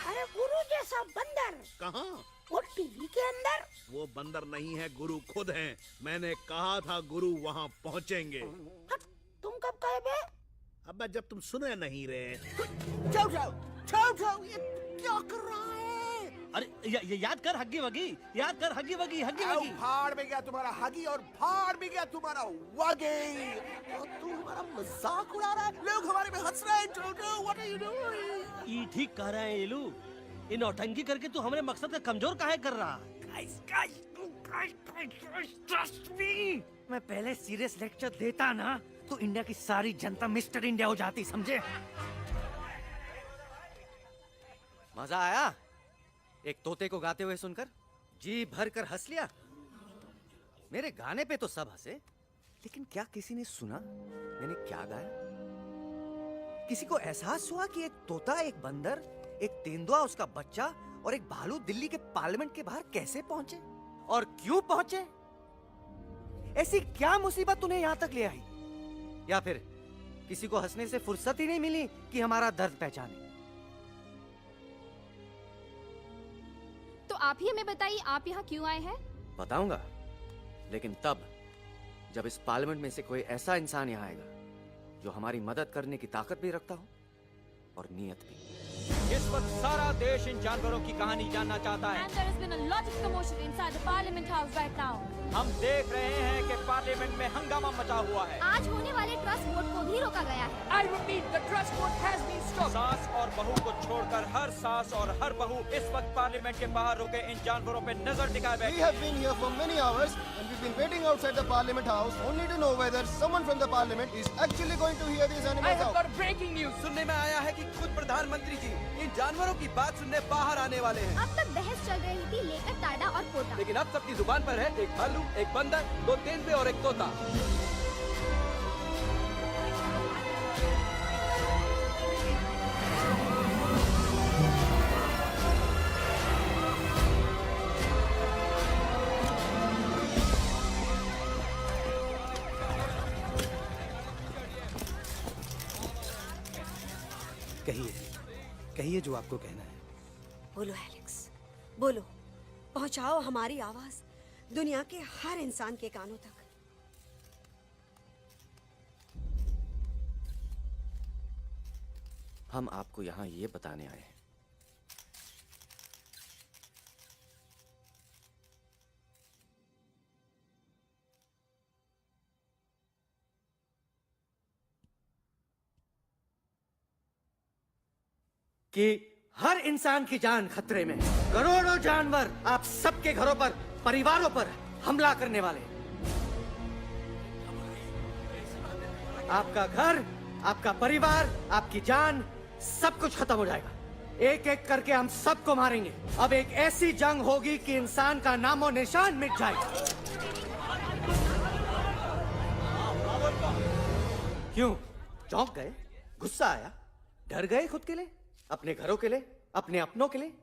अरे गुरु जैसा बंदर कहाँ? वो टीवी के अंदर। वो बंदर नहीं है, गुरु खुद हैं। मैंने कहा था गुरु वहाँ पहुँचेंगे। तुम कब कहे बे? अब जब तुम सुने नहीं रहे। जाओ ये क्या कर रहा है? अरे याद कर हग्गी वगी, याद कर हग्गी वगी। भाड़ में गया तुम्हारा हगी और भाड़ में गया तुम्हारा वगी। और तू हमारा मजाक उड़ा रहा है, लोग हमारे में हंस रहे हैं। टोटो, what are you doing? ये ठीक कह रहे हैं येलू। इन नौटंकी करके तू हमारे मकसद का कमजोर काहे कर रहा? ट्रस्ट मी, मैं पहले सीरियस लेक्चर देता ना तो इंडिया की सारी जनता मिस्टर इंडिया हो जाती, समझे? मजा आया एक तोते को गाते हुए सुनकर? जी भर कर हंस लिया। मेरे गाने पे तो सब हंसे, लेकिन क्या किसी ने सुना मैंने क्या गाया? किसी को एहसास हुआ कि एक तोता, एक बंदर, एक तेंदुआ, उसका बच्चा और एक भालू दिल्ली के पार्लियामेंट के बाहर कैसे पहुंचे और क्यों पहुंचे? ऐसी क्या मुसीबत उन्हें यहां तक ले आई? या फिर किसी को हंसने से फुर्सत ही नहीं मिली कि हमारा दर्द पहचाने? तो आप ही हमें बताइए, आप यहाँ क्यों आए हैं? बताऊंगा, लेकिन तब जब इस पार्लियामेंट में से कोई ऐसा इंसान यहाँ आएगा जो हमारी मदद करने की ताकत भी रखता हो और नीयत भी। इस वक्त सारा देश इन जानवरों की कहानी जानना चाहता है। And there has been a lot of commotion inside the Parliament House right now. हम देख रहे हैं कि पार्लियामेंट में हंगामा मचा हुआ है। आज होने वाले ट्रस्ट वोट को भी रोका गया है। I repeat, the trust vote has been stopped. सास और बहू को छोड़कर हर सास और हर बहू इस वक्त पार्लियामेंट के बाहर रुके इन जानवरों पे नजर टिकाए बैठे। We have been here for many hours and we've been waiting outside the Parliament House only to know whether someone from the Parliament is actually going to hear these animals out. Breaking news सुनने में आया है कि खुद प्रधानमंत्री जी इन जानवरों की बात सुनने बाहर आने वाले हैं। अब तक बहस चल रही थी लेकर टाडा और पोता, लेकिन अब सबकी जुबान पर है एक भालू, एक बंदर, दो तेंदुए और एक तोता। कहिए जो आपको कहना है। बोलो एलेक्स, बोलो। पहुंचाओ हमारी आवाज दुनिया के हर इंसान के कानों तक। हम आपको यहाँ ये बताने आए हैं कि हर इंसान की जान खतरे में है। करोड़ों जानवर आप सबके घरों पर, परिवारों पर हमला करने वाले हैं। आपका घर, आपका परिवार, आपकी जान, सब कुछ खत्म हो जाएगा। एक एक करके हम सबको मारेंगे। अब एक ऐसी जंग होगी कि इंसान का नामो निशान मिट जाएगा। क्यों चौंक गए? गुस्सा आया? डर गए खुद के लिए, अपने घरों के लिए, अपने अपनों के लिए?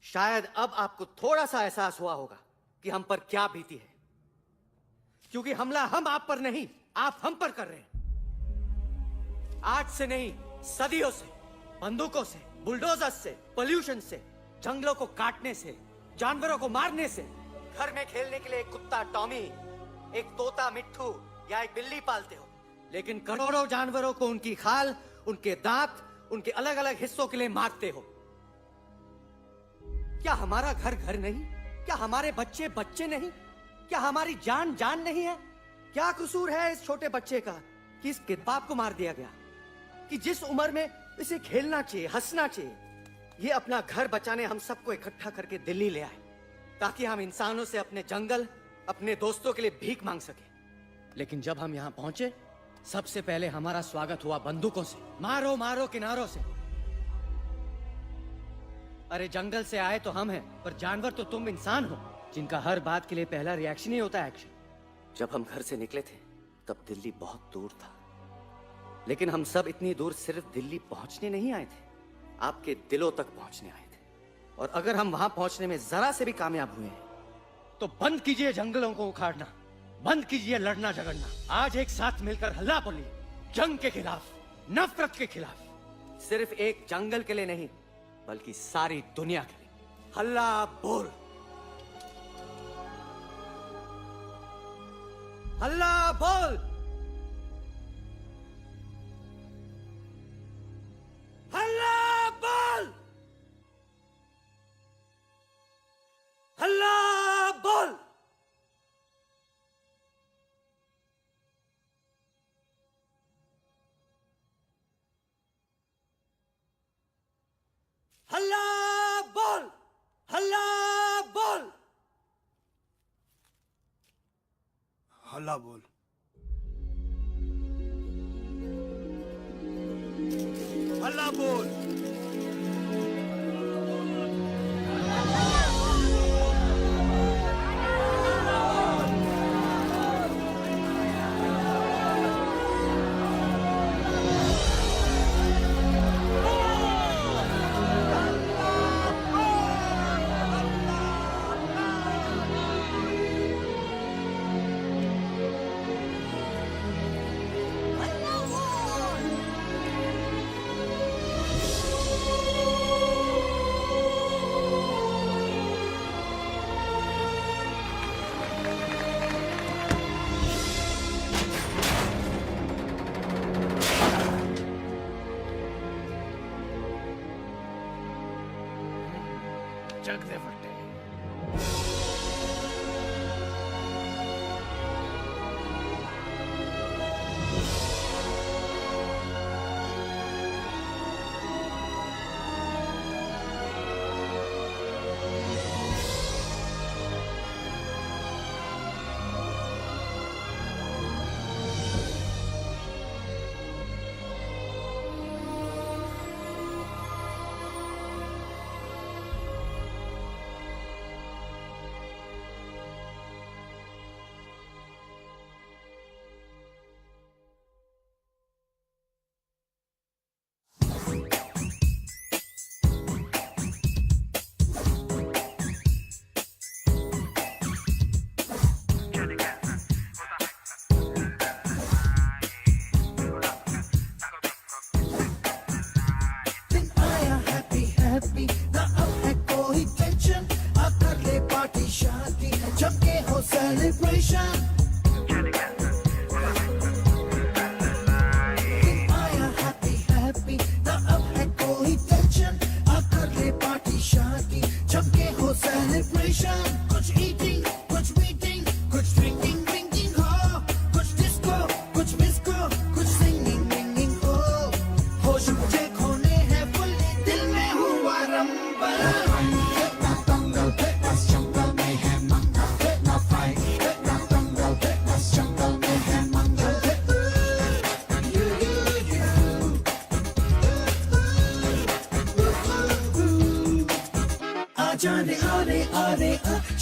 शायद अब आपको थोड़ा सा एहसास हुआ होगा कि हम पर क्या बीती है, क्योंकि हमला हम आप पर नहीं, आप हम पर कर रहे हैं। आज से नहीं, सदियों से, बंदूकों से, बुलडोजर से, पोल्यूशन से, जंगलों को काटने से, जानवरों को मारने से। घर में खेलने के लिए एक कुत्ता टॉमी, एक तोता मिट्ठू या एक बिल्ली पालते हो, लेकिन करोड़ों जानवरों को उनकी खाल, उनके दांत, उनके अलग अलग हिस्सों के लिए मारते हो। क्या हमारा घर घर नहीं? क्या हमारे बच्चे बच्चे नहीं? क्या हमारी जान जान नहीं है? क्या कसूर है इस छोटे बच्चे का कि इसके बाप को मार दिया गया, कि जिस उम्र में इसे खेलना चाहिए, हंसना चाहिए? ये अपना घर बचाने हम सबको इकट्ठा करके दिल्ली ले आए ताकि हम इंसानों से अपने जंगल, अपने दोस्तों के लिए भीख मांग सके। लेकिन जब हम यहाँ पहुंचे, सबसे पहले हमारा स्वागत हुआ बंदूकों से। मारो मारो किनारों से। अरे जंगल से आए तो हम हैं, पर जानवर तो तुम इंसान हो, जिनका हर बात के लिए पहला रिएक्शन ही होता है एक्शन। जब हम घर से निकले थे तब दिल्ली बहुत दूर था, लेकिन हम सब इतनी दूर सिर्फ दिल्ली पहुंचने नहीं आए थे, आपके दिलों तक पहुंचने आए थे। और अगर हम वहां पहुंचने में जरा से भी कामयाब हुए हैं तो बंद कीजिए जंगलों को उखाड़ना, बंद कीजिए लड़ना झगड़ना। आज एक साथ मिलकर हल्ला बोलिए, जंग के खिलाफ, नफरत के खिलाफ। सिर्फ एक जंगल के लिए नहीं, बल्कि सारी दुनिया के लिए। हल्ला बोल, हल्ला बोल, हल्ला बोल, हल्ला बोल। हल्ला बोल, हल्ला बोल, हल्ला बोल। हल्ला बोल। जग दे फटे।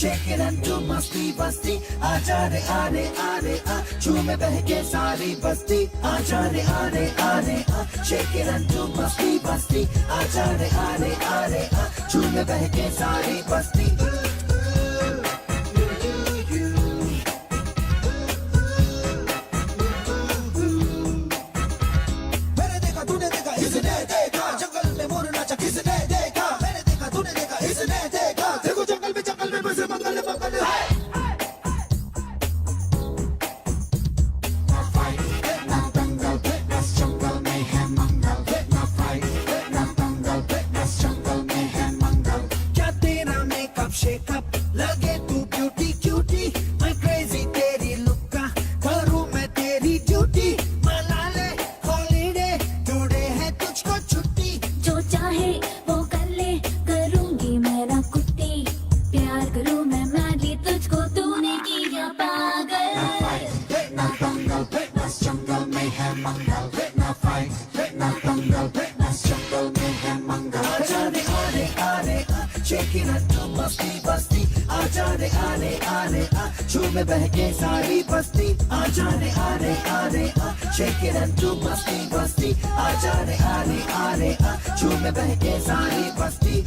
Shake it and do मस्ती बस्ती आजा रे आरे आरे आ झूमे बहके सारी बस्ती आजा रे आरे आरे आ Shake it and do मस्ती बस्ती आजा रे आरे आरे आ झूमे बहके सारी बस्ती मैंने देखा तूने देखा इसने देखा जंगल में मोर नाचा किसने देखा मैंने देखा तूने देखा इसने देखा देखो जंगल में बसे मंगल मंगल क्या तेरा मेकअप शेकअप लगे तू ब्यूटी क्यूटी मैं क्रेजी तेरी लुक का करूं मैं तेरी ड्यूटी मना ले हॉलीडे टुडे है तुझको छुट्टी जो चाहे वो कर ले करूंगी मैं ना कुत्ती प्यार करूं मैं मैडली तुझको तूने किया पागल ना दंगल फिटनेस जंगल में है मंगल ना फाइट ना दंगल फिटनेस जंगल में है मंगल आजा रे आरे आरे शेक इट एंड डू मस्ती बस्ती आजा रे आरे आरे झूमे बहके सारी बस्ती आजा रे आरे आरे शेक इट एंड डू मस्ती बस्ती आजा रे आरे आरे झूमे बहके सारी बस्ती